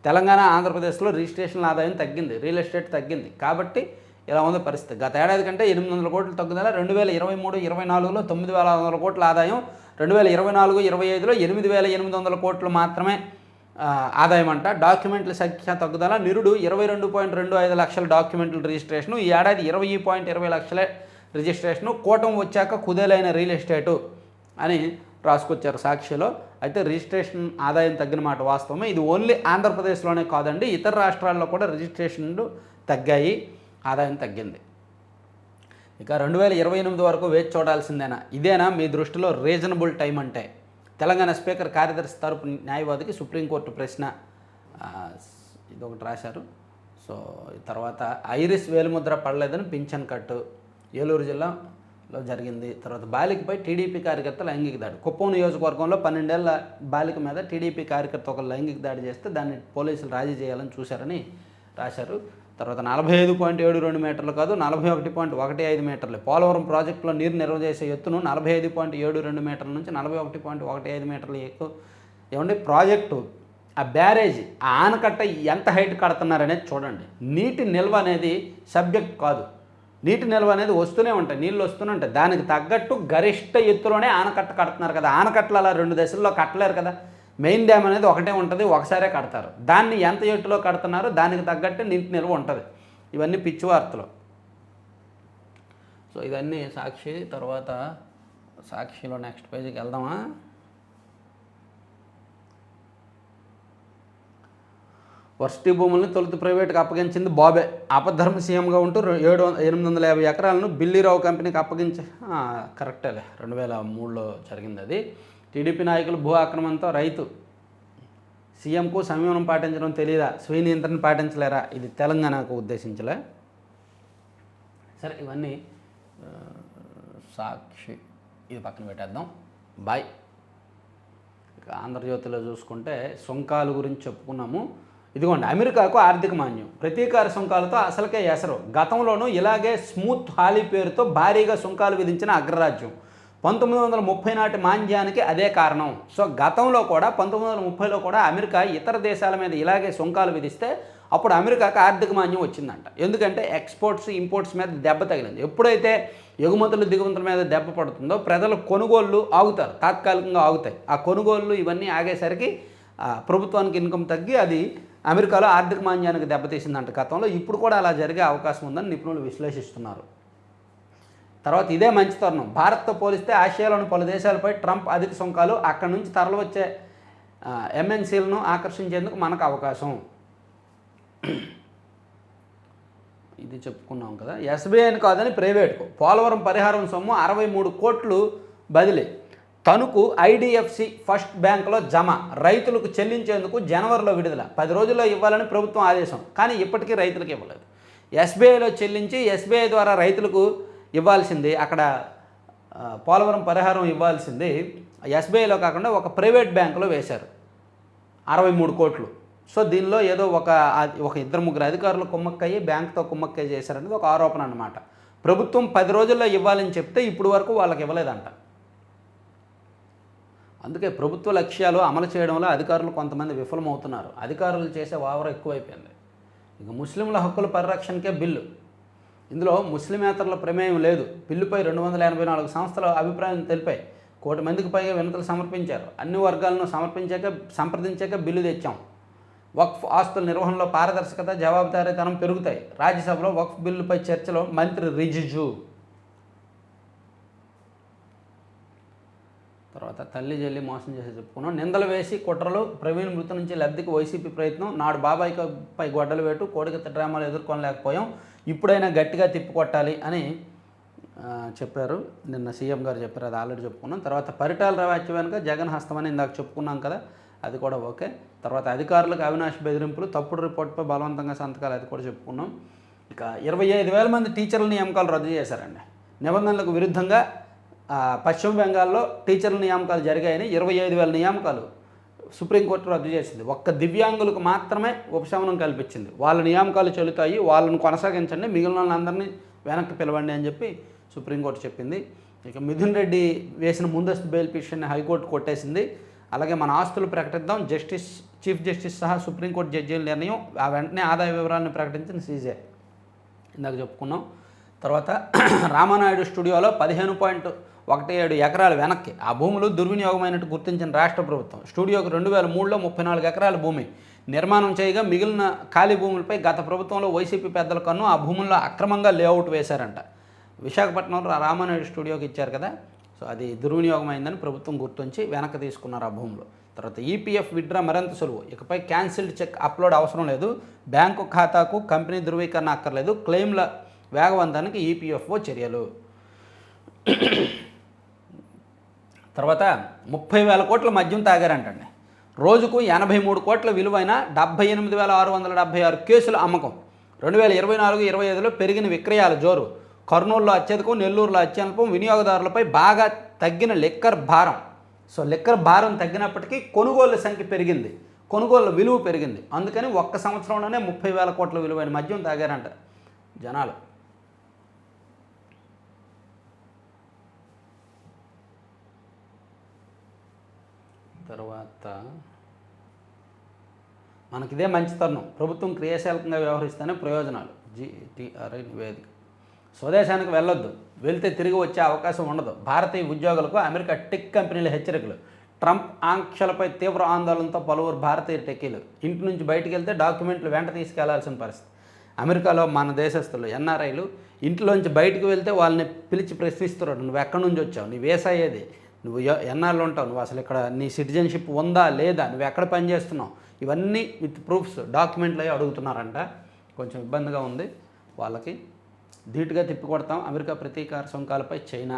Speaker 1: తెలంగాణ, ఆంధ్రప్రదేశ్లో రిజిస్ట్రేషన్ల ఆదాయం తగ్గింది, రియల్ ఎస్టేట్ తగ్గింది. కాబట్టి ఇలా ఉంది పరిస్థితి. గత ఏడాది కంటే 800 కోట్ల తగ్గుదల. 2023-24లో 9,600 కోట్ల ఆదాయం. 2024-25లో 8,800 కోట్లు మాత్రమే ఆదాయం అంట. డాక్యుమెంట్ల సంఖ్య తగ్గుదల. నిరుడు 22.25 లక్షల డాక్యుమెంట్ల రిజిస్ట్రేషను. ఈ ఏడాది 20.20 లక్షల రిజిస్ట్రేషను. కూటమి వచ్చాక కుదేలైన రియల్ ఎస్టేటు అని రాసుకొచ్చారు సాక్షిలో. అయితే రిజిస్ట్రేషన్ ఆదాయం తగ్గిన మాట వాస్తవమే. ఇది ఓన్లీ ఆంధ్రప్రదేశ్లోనే కాదండి, ఇతర రాష్ట్రాల్లో కూడా రిజిస్ట్రేషన్లు తగ్గాయి, ఆదాయం తగ్గింది. ఇక 2028 వరకు వేచి చూడాల్సిందేనా? ఇదేనా మీ దృష్టిలో రీజనబుల్ టైం అంటే? తెలంగాణ స్పీకర్ కార్యదర్శి తరపు న్యాయవాదికి సుప్రీంకోర్టు ప్రశ్న, ఇదొకటి రాశారు. సో తర్వాత ఐరిస్ వేలుముద్ర పడలేదని పింఛన్ కట్టు ఏలూరు జిల్లాలో జరిగింది. తర్వాత బాలికపై టీడీపీ కార్యకర్త లైంగిక దాడి. కుప్పం నియోజకవర్గంలో 12 ఏళ్ల బాలిక మీద టీడీపీ కార్యకర్త ఒక లైంగిక దాడి చేస్తే దాన్ని పోలీసులు రాజీ చేయాలని చూశారని రాశారు. తర్వాత 45.72 మీటర్లు కాదు, 41.15 మీటర్లు. పోలవరం ప్రాజెక్టులో నీరు నిల్వ చేసే ఎత్తును 45.72 మీటర్ల నుంచి 41.15 మీటర్లు ఎక్కువ. ఏమంటే ప్రాజెక్టు, ఆ బ్యారేజ్, ఆ ఆనకట్ట ఎంత హైట్ కడుతున్నారనేది చూడండి. నీటి నిల్వ అనేది సబ్జెక్ట్ కాదు. నీటి నిల్వ అనేది వస్తూనే ఉంటాయి, నీళ్ళు వస్తూనే ఉంటాయి. దానికి తగ్గట్టు గరిష్ట ఎత్తులోనే ఆనకట్ట కడుతున్నారు కదా. ఆనకట్టలు అలా 2 దశల్లో కట్టలేరు కదా. మెయిన్ డ్యామ్ అనేది ఒకటే ఉంటుంది, ఒకసారే కడతారు. దాన్ని ఎంత ఎత్తులో కడుతున్నారో దానికి తగ్గట్టు నీటి నిల్వ ఉంటుంది. ఇవన్నీ పిచ్చి వార్తలు. సో ఇవన్నీ సాక్షి. తర్వాత సాక్షిలో నెక్స్ట్ పేజీకి వెళ్దామా? వర్సిటీ భూములను తొలుత ప్రైవేట్కి అప్పగించింది బాబే. ఆపద్ధర్మ సీఎంగా ఉంటూ 850 ఎకరాలను బిల్లీరావు కంపెనీకి అప్పగించి, కరెక్టేలే, 2003లో జరిగింది అది. టీడీపీ నాయకులు భూ ఆక్రమణతో రైతు. సీఎంకు సంయమనం పాటించడం తెలియదా? స్వీయ నియంత్రణ పాటించలేరా? ఇది తెలంగాణకు ఉద్దేశించలే. సరే, ఇవన్నీ సాక్షి, ఇది పక్కన పెట్టేద్దాం. బాయ్. ఇక ఆంధ్రజ్యోతిలో చూసుకుంటే సుంకాల గురించి చెప్పుకున్నాము. ఇదిగోండి, అమెరికాకు ఆర్థిక మాన్యం. ప్రతీకార సుంకాలతో అసలుకే ఎసరు. గతంలోనూ ఇలాగే స్మూత్ హాలీ పేరుతో భారీగా సుంకాలు విధించిన అగ్రరాజ్యం. 1930 నాటి మాంద్యానికి అదే కారణం. సో గతంలో కూడా 1930లో కూడా అమెరికా ఇతర దేశాల మీద ఇలాగే సుంకాలు విధిస్తే అప్పుడు అమెరికాకు ఆర్థిక మాన్యం వచ్చిందంట. ఎందుకంటే ఎక్స్పోర్ట్స్, ఇంపోర్ట్స్ మీద దెబ్బ తగిలింది. ఎప్పుడైతే ఎగుమతులు దిగుమతుల మీద దెబ్బ పడుతుందో ప్రజల కొనుగోళ్ళు ఆగుతారు, తాత్కాలికంగా ఆగుతాయి. ఆ కొనుగోళ్ళు ఇవన్నీ ఆగేసరికి ప్రభుత్వానికి ఇన్కమ్ తగ్గి అది అమెరికాలో ఆర్థిక మాంద్యానికి దెబ్బతీసిందంట గతంలో. ఇప్పుడు కూడా అలా జరిగే అవకాశం ఉందని నిపుణులు విశ్లేషిస్తున్నారు. తర్వాత ఇదే మంచి తరుణం. భారత్తో పోలిస్తే ఆసియాలోని పలు దేశాలపై ట్రంప్ అధిక సుంకాలు. అక్కడి నుంచి తరలివచ్చే ఎంఎన్సీలను ఆకర్షించేందుకు మనకు అవకాశం. ఇది చెప్పుకున్నాం కదా. ఎస్బీఐని కాదని ప్రైవేట్కు. పోలవరం పరిహారం సొమ్ము 63 కోట్లు బదిలీ. తణుకు ఐడిఎఫ్సి ఫస్ట్ బ్యాంకులో జమ. రైతులకు చెల్లించేందుకు జనవరిలో విడుదల. 10 రోజుల్లో ఇవ్వాలని ప్రభుత్వం ఆదేశం, కానీ ఇప్పటికీ రైతులకు ఇవ్వలేదు. ఎస్బీఐలో చెల్లించి ఎస్బీఐ ద్వారా రైతులకు ఇవ్వాల్సింది, అక్కడ పోలవరం పరిహారం ఇవ్వాల్సింది ఎస్బీఐలో కాకుండా ఒక ప్రైవేట్ బ్యాంకులో వేశారు 63 కోట్లు. సో దీనిలో ఏదో ఒక 2-3 అధికారులు కుమ్మక్కయ్యి బ్యాంకుతో కుమ్మక్కయ్యి చేశారనేది ఒక ఆరోపణ అన్నమాట. ప్రభుత్వం 10 రోజుల్లో ఇవ్వాలని చెప్తే ఇప్పుడు వరకు వాళ్ళకి ఇవ్వలేదంట. అందుకే ప్రభుత్వ లక్ష్యాలు అమలు చేయడంలో అధికారులు కొంతమంది విఫలమవుతున్నారు. అధికారులు చేసే వావర ఎక్కువైపోయింది. ఇక ముస్లింల హక్కుల పరిరక్షణకే బిల్లు. ఇందులో ముస్లిమేతరుల ప్రమేయం లేదు. బిల్లుపై 284 సంస్థల అభిప్రాయం తెలిపాయి. 1 కోటి మందికి పైగా వినతులు సమర్పించారు. అన్ని వర్గాలను సంప్రదించాక బిల్లు తెచ్చాం. వక్ఫ్ ఆస్తుల నిర్వహణలో పారదర్శకత, జవాబుదారీతనం పెరుగుతాయి. రాజ్యసభలో వక్ఫ్ బిల్లుపై చర్చలో మంత్రి రిజిజు. తర్వాత తల్లి జల్లి మోసం చేసి చెప్పుకున్నాం. నిందలు వేసి కుట్రలు, ప్రవీణ్ మృతి నుంచి లబ్ధికి వైసీపీ ప్రయత్నం, నాడు బాబాయిపై గొడ్డలు వేటు, కోడికత్త డ్రామాలు ఎదుర్కొనలేకపోయాం, ఇప్పుడైనా గట్టిగా తిప్పికొట్టాలి అని చెప్పారు. నిన్న సీఎం గారు చెప్పారు, అది ఆల్రెడీ చెప్పుకున్నాం. తర్వాత పరిటాల రవాచ్య వెనుక జగన్ హస్తమని ఇందాక చెప్పుకున్నాం కదా, అది కూడా ఓకే. తర్వాత అధికారులకు అవినాష్ బెదిరింపులు, తప్పుడు రిపోర్టుపై బలవంతంగా సంతకాలు, అది కూడా చెప్పుకున్నాం. ఇక 25,000 మంది టీచర్ల నియామకాలు రద్దు చేశారండి. నిబంధనలకు విరుద్ధంగా పశ్చిమ బెంగాల్లో టీచర్ల నియామకాలు జరిగాయని 25,000 నియామకాలు సుప్రీంకోర్టు రద్దు చేసింది. ఒక్క దివ్యాంగులకు మాత్రమే ఉపశమనం కల్పించింది. వాళ్ళ నియామకాలు చెల్లుతాయి, వాళ్ళని కొనసాగించండి, మిగిలిన వాళ్ళందరినీ వెనక్కి పిలవండి అని చెప్పి సుప్రీంకోర్టు చెప్పింది. ఇక మిథున్ రెడ్డి వేసిన ముందస్తు బెయిల్ పిటిషన్ని హైకోర్టు కొట్టేసింది. అలాగే మన ఆస్తులు ప్రకటిద్దాం, చీఫ్ జస్టిస్ సహా సుప్రీంకోర్టు జడ్జీల నిర్ణయం. ఆ వెంటనే ఆదాయ వివరాలను ప్రకటించిన సీజే ఇందాక చెప్పుకున్నాం. తర్వాత రామానాయుడు స్టూడియోలో 15.17 ఎకరాలు వెనక్కి, ఆ భూములు దుర్వినియోగమైనట్టు గుర్తించిన రాష్ట్ర ప్రభుత్వం. స్టూడియోకు 2003లో 34 ఎకరాల భూమి నిర్మాణం చేయగా మిగిలిన ఖాళీ భూములపై గత ప్రభుత్వంలో వైసీపీ పెద్దల కన్ను. ఆ భూముల్లో అక్రమంగా లేఅవుట్ వేశారంట. విశాఖపట్నంలో రామానాయుడు స్టూడియోకి ఇచ్చారు కదా, సో అది దుర్వినియోగమైందని ప్రభుత్వం గుర్తించి వెనక్కి తీసుకున్నారు ఆ భూములు. తర్వాత ఈపీఎఫ్ విత్డ్రా మరింత సులువు, ఇకపై క్యాన్సిల్డ్ చెక్ అప్లోడ్ అవసరం లేదు, బ్యాంకు ఖాతాకు కంపెనీ ధృవీకరణ అక్కర్లేదు, క్లెయిమ్ల వేగవంతానికి ఈపీఎఫ్ఓ చర్యలు. తర్వాత 30,000 కోట్ల మద్యం తాగారంటండి. రోజుకు 83 కోట్ల విలువైన 78,676 కేసుల అమ్మకం. 2024-25లో పెరిగిన విక్రయాల జోరు. కర్నూలులో అత్యధికం, నెల్లూరులో అత్యల్పం. వినియోగదారులపై బాగా తగ్గిన లిక్కర్ భారం. సో లిక్కర్ భారం తగ్గినప్పటికీ కొనుగోళ్ల సంఖ్య పెరిగింది, కొనుగోళ్ల విలువ పెరిగింది. అందుకని ఒక్క సంవత్సరంలోనే 30,000 కోట్ల విలువైన మద్యం తాగారంట జనాలు. తర్వాత మనకిదే మంచి తరుణం, ప్రభుత్వం క్రియాశీలకంగా వ్యవహరిస్తేనే ప్రయోజనాలు. GTRI నివేదిక. స్వదేశానికి వెళ్ళొద్దు, వెళ్తే తిరిగి వచ్చే అవకాశం ఉండదు. భారతీయ ఉద్యోగులకు అమెరికా టెక్ కంపెనీల హెచ్చరికలు. ట్రంప్ ఆంక్షలపై తీవ్ర ఆందోళనతో పలువురు భారతీయ టెక్కీలు. ఇంటి నుంచి బయటికి వెళ్తే డాక్యుమెంట్లు వెంట తీసుకెళ్లాల్సిన పరిస్థితి. అమెరికాలో మన దేశస్తులు NRIలు ఇంట్లోంచి బయటకు వెళ్తే వాళ్ళని పిలిచి ప్రశ్నిస్తున్నారు, నువ్వు ఎక్కడి నుంచి వచ్చావు, నీ వీసా ఏది, నువ్వు ఎన్నాళ్ళు ఉంటావు, నువ్వు అసలు ఇక్కడ నీ సిటిజన్షిప్ ఉందా లేదా, నువ్వు ఎక్కడ పని చేస్తున్నావు, ఇవన్నీ విత్ ప్రూఫ్స్, డాక్యుమెంట్లు అవి అడుగుతున్నారంట. కొంచెం ఇబ్బందిగా ఉంది వాళ్ళకి. ధీటుగా తిప్పికొడతాం అమెరికా ప్రతీకార సుంకాలపై చైనా.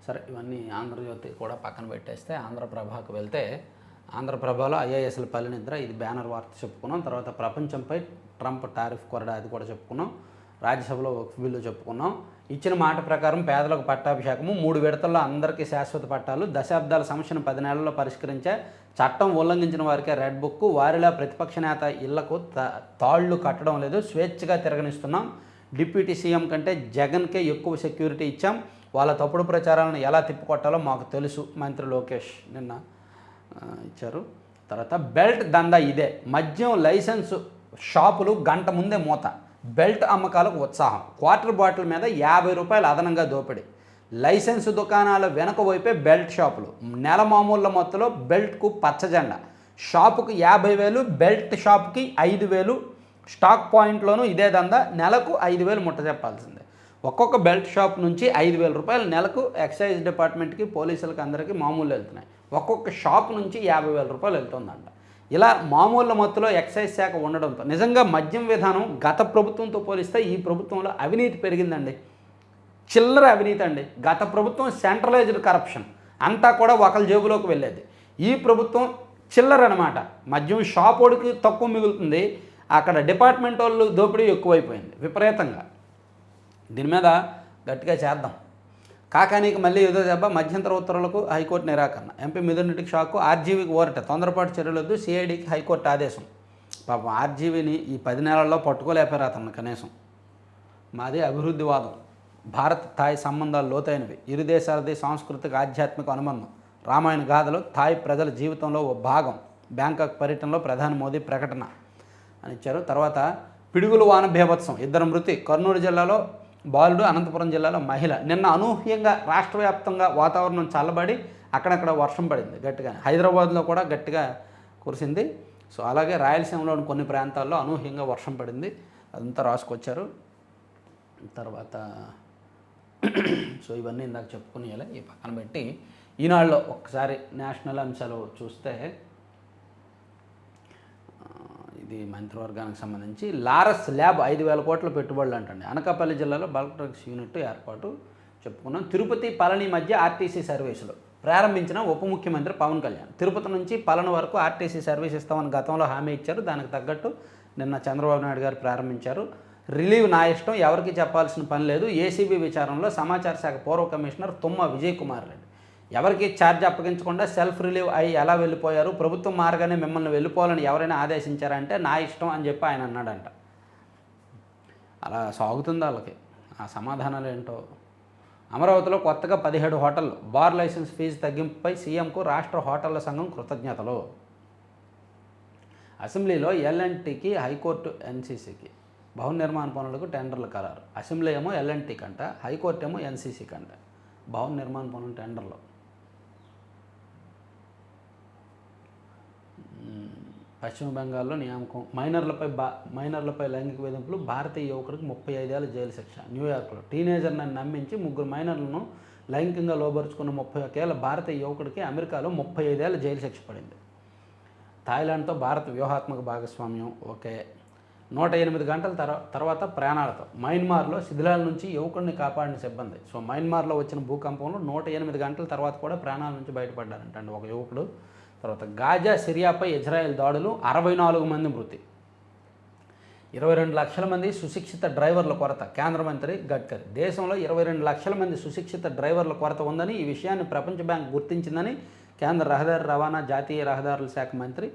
Speaker 1: సరే, ఇవన్నీ ఆంధ్రజ్యోతి కూడా పక్కన పెట్టేస్తే ఆంధ్రప్రభకు వెళ్తే, ఆంధ్రప్రభలో IASల పల్లెనిద్ర, ఇది బ్యానర్ వార్త చెప్పుకున్నాం. తర్వాత ప్రపంచంపై ట్రంప్ టారిఫ్ కొరడా, అది కూడా చెప్పుకున్నాం. రాజ్యసభలో వక్ఫ్ బిల్లు చెప్పుకున్నాం. ఇచ్చిన మాట ప్రకారం పేదలకు పట్టాభిషేకము, 3 విడతల్లో అందరికీ శాశ్వత పట్టాలు, దశాబ్దాల సమస్యను 10 నెలల్లో పరిష్కరించే చట్టం, ఉల్లంఘించిన వారికే రెడ్ బుక్, వారిలా ప్రతిపక్ష నేత ఇళ్లకు తాళ్లు కట్టడం లేదు, స్వేచ్ఛగా తిరగనిస్తున్నాం, డిప్యూటీ సీఎం కంటే జగన్కే ఎక్కువ సెక్యూరిటీ ఇచ్చాం, వాళ్ళ తప్పుడు ప్రచారాలను ఎలా తిప్పికొట్టాలో మాకు తెలుసు, మంత్రి లోకేష్ నిన్న ఇచ్చారు. తర్వాత బెల్ట్ దందా ఇదే, మద్యం లైసెన్సు షాపులు గంట ముందే మూత, బెల్ట్ అమ్మకాలకు ఉత్సాహం, క్వార్టర్ బాటిల్ మీద 50 రూపాయలు అదనంగా దోపిడీ, లైసెన్సు దుకాణాల వెనక వైపే బెల్ట్ షాపులు, నెల మామూళ్ళ మొత్తంలో బెల్ట్కు పచ్చజెండా, షాపుకు 50,000, బెల్ట్ షాప్కి 5,000, స్టాక్ పాయింట్లోనూ ఇదే దందా, నెలకు 5,000 ముట్ట చెప్పాల్సిందే. ఒక్కొక్క బెల్ట్ షాప్ నుంచి 5,000 రూపాయలు నెలకు ఎక్సైజ్ డిపార్ట్మెంట్కి, పోలీసులకి, అందరికీ మామూలు వెళ్తున్నాయి. ఒక్కొక్క షాప్ నుంచి 50,000 రూపాయలు వెళ్తుందంట. ఇలా మామూలు మత్తులో ఎక్సైజ్ శాఖ ఉండడంతో నిజంగా మద్యం విధానం గత ప్రభుత్వంతో పోలిస్తే ఈ ప్రభుత్వంలో అవినీతి పెరిగిందండి. చిల్లర అవినీతి అండి. గత ప్రభుత్వం సెంట్రలైజ్డ్ కరప్షన్, అంతా కూడా ఒకళ్ళ జేబులోకి వెళ్ళేది. ఈ ప్రభుత్వం చిల్లర అనమాట. మద్యం షాపోడికి తక్కువ మిగులుతుంది, అక్కడ డిపార్ట్మెంట్ వాళ్ళు దోపిడీ ఎక్కువైపోయింది విపరీతంగా. దీని మీద గట్టిగా చేద్దాం. కాకానీకి మళ్ళీ ఏదో దెబ్బ, మధ్యంతర ఉత్తర్వులకు హైకోర్టు నిరాకరణ, ఎంపీ మిథున్ రెడ్డికి షాకు, RGVకి ఓరట, తొందరపాటు చర్యలొద్దు, CIDకి హైకోర్టు ఆదేశం. పాపం RGVని ఈ 10 నెలల్లో పట్టుకోలేపారు అతను కనీసం. మాది అభివృద్ధివాదం, భారత్ థాయ్ సంబంధాలు లోతైనవి, ఇరు దేశాలది సాంస్కృతిక ఆధ్యాత్మిక అనుబంధం, రామాయణ గాథలు థాయ్ ప్రజల జీవితంలో ఓ భాగం, బ్యాంకాక్ పర్యటనలో ప్రధాని మోదీ ప్రకటన అని ఇచ్చారు. తర్వాత పిడుగులు వాన బీభత్సం, 2 మృతి. కర్నూలు జిల్లాలో బాలుడు, అనంతపురం జిల్లాలో మహిళ. నిన్న అనూహ్యంగా రాష్ట్ర వ్యాప్తంగా వాతావరణం చల్లబడి అక్కడక్కడ వర్షం పడింది గట్టిగా. హైదరాబాద్లో కూడా గట్టిగా కురిసింది. సో అలాగే రాయలసీమలోని కొన్ని ప్రాంతాల్లో అనూహ్యంగా వర్షం పడింది. అదంతా రాసుకొచ్చారు. తర్వాత సో ఇవన్నీ ఇందాక చెప్పుకునేయాలి. ఈ పక్కన పెట్టి ఈనాడులో ఒకసారి నేషనల్ అంశాలు చూస్తే ఇది మంత్రివర్గానికి సంబంధించి లారస్ ల్యాబ్ 5,000 కోట్ల పెట్టుబడులు అంటండి. అనకాపల్లి జిల్లాలో బల్క్ డ్రగ్స్ యూనిట్ ఏర్పాటు చెప్పుకున్నాం. తిరుపతి పళని మధ్య ఆర్టీసీ సర్వీసులు ప్రారంభించిన ఉప ముఖ్యమంత్రి పవన్ కళ్యాణ్. తిరుపతి నుంచి పళని వరకు ఆర్టీసీ సర్వీస్ ఇస్తామని గతంలో హామీ ఇచ్చారు. దానికి తగ్గట్టు నిన్న చంద్రబాబు నాయుడు గారు ప్రారంభించారు. రిలీవ్ నా ఇష్టం, ఎవరికి చెప్పాల్సిన పని లేదు. ఏసీబీ విచారణలో సమాచార శాఖ పూర్వ కమిషనర్ తుమ్మ విజయ్ కుమార్ రెడ్డి ఎవరికి ఛార్జ్ అప్పగించకుండా సెల్ఫ్ రిలీవ్ అయ్యి ఎలా వెళ్ళిపోయారు, ప్రభుత్వం మారగానే మిమ్మల్ని వెళ్ళిపోవాలని ఎవరైనా ఆదేశించారంటే నా ఇష్టం అని చెప్పి ఆయన అన్నాడంట. అలా సాగుతుంది వాళ్ళకి. ఆ సమాధానాలు ఏంటో. అమరావతిలో కొత్తగా 17 హోటళ్లు. బార్ లైసెన్స్ ఫీజు తగ్గింపుపై సీఎంకు రాష్ట్ర హోటళ్ల సంఘం కృతజ్ఞతలు. అసెంబ్లీలో ఎల్ఎన్టీకి హైకోర్టు ఎన్సీసీకి భవన నిర్మాణ పనులకు టెండర్ల ఖరారు. అసెంబ్లీ ఏమో ఎల్ఎన్టీ కంట, హైకోర్టు ఏమో ఎన్సీసీ కంట. భవన నిర్మాణ పనుల టెండర్లు. పశ్చిమ బెంగాల్లో నియామకం. మైనర్లపై లైంగిక వేధింపులు, భారతీయ యువకుడికి 35 ఏళ్ల జైలు శిక్ష. న్యూయార్క్లో టీనేజర్ని నమ్మించి 3 మైనర్లను లైంగికంగా లోబరుచుకున్న 31 ఏళ్ల భారతీయ యువకుడికి అమెరికాలో 35 ఏళ్ల జైలు శిక్ష పడింది. థాయిలాండ్తో భారత్ వ్యూహాత్మక భాగస్వామ్యం. ఓకే. 108 గంటల తర్వాత ప్రాణాలతో. మయన్మార్లో శిథిలాల నుంచి యువకుడిని కాపాడిన సిబ్బంది. సో మయన్మార్లో వచ్చిన భూకంపంలో 108 గంటల తర్వాత కూడా ప్రాణాల నుంచి బయటపడ్డారంటండి ఒక యువకుడు. తర్వాత గాజా, సిరియాపై ఇజ్రాయెల్ దాడులు, 64 మంది మృతి. 22 లక్షల మంది సుశిక్షిత డ్రైవర్ల కొరత. కేంద్ర మంత్రి గడ్కరీ. దేశంలో 22 లక్షల మంది సుశిక్షిత డ్రైవర్ల కొరత ఉందని, ఈ విషయాన్ని ప్రపంచ బ్యాంక్ గుర్తించిందని కేంద్ర రహదారి రవాణా, జాతీయ రహదారుల శాఖ మంత్రి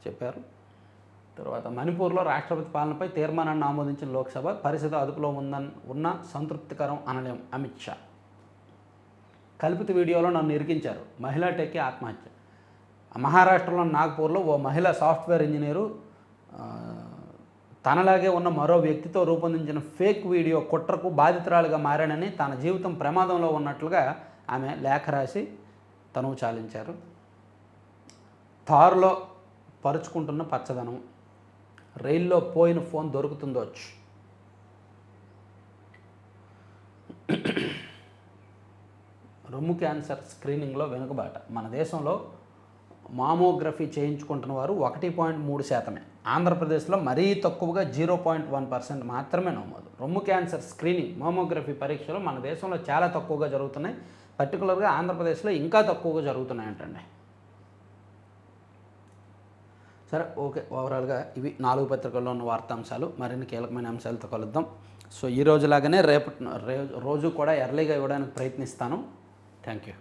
Speaker 1: చెప్పారు. తర్వాత మణిపూర్లో రాష్ట్రపతి పాలనపై తీర్మానాన్ని ఆమోదించిన లోక్సభ. పరిస్థితి అదుపులో ఉన్న సంతృప్తికరం అనలేం అమిత్ షా. కల్పిత వీడియోలో నన్ను ఇరికించారు, మహిళా టెక్కి ఆత్మహత్య. మహారాష్ట్రలో నాగ్పూర్లో ఓ మహిళా సాఫ్ట్వేర్ ఇంజనీరు తనలాగే ఉన్న మరో వ్యక్తితో రూపొందించిన ఫేక్ వీడియో కుట్రకు బాధితురాలుగా మారానని, తన జీవితం ప్రమాదంలో ఉన్నట్లుగా ఆమె లేఖ రాసి తనువు చాలించారు. తారులో పరుచుకుంటున్న పచ్చదనం. రైల్లో పోయిన ఫోన్ దొరుకుతుందో. రొమ్ము క్యాన్సర్ స్క్రీనింగ్లో వెనుకబాట. మన దేశంలో మామోగ్రఫీ చేయించుకుంటున్న వారు 1.3%. ఆంధ్రప్రదేశ్లో మరీ తక్కువగా 0.1% మాత్రమే నమోదు. రొమ్ము క్యాన్సర్ స్క్రీనింగ్, మామోగ్రఫీ పరీక్షలు మన దేశంలో చాలా తక్కువగా జరుగుతున్నాయి. పర్టికులర్గా ఆంధ్రప్రదేశ్లో ఇంకా తక్కువగా జరుగుతున్నాయంటండి. సరే, ఓకే. ఓవరాల్గా ఇవి 4 పత్రికల్లో ఉన్న వార్తాంశాలు. మరిన్ని కీలకమైన అంశాలతో కలుద్దాం. సో ఈ రోజులాగానే రోజు కూడా ఎర్లీగా ఇవ్వడానికి ప్రయత్నిస్తాను. Thank you.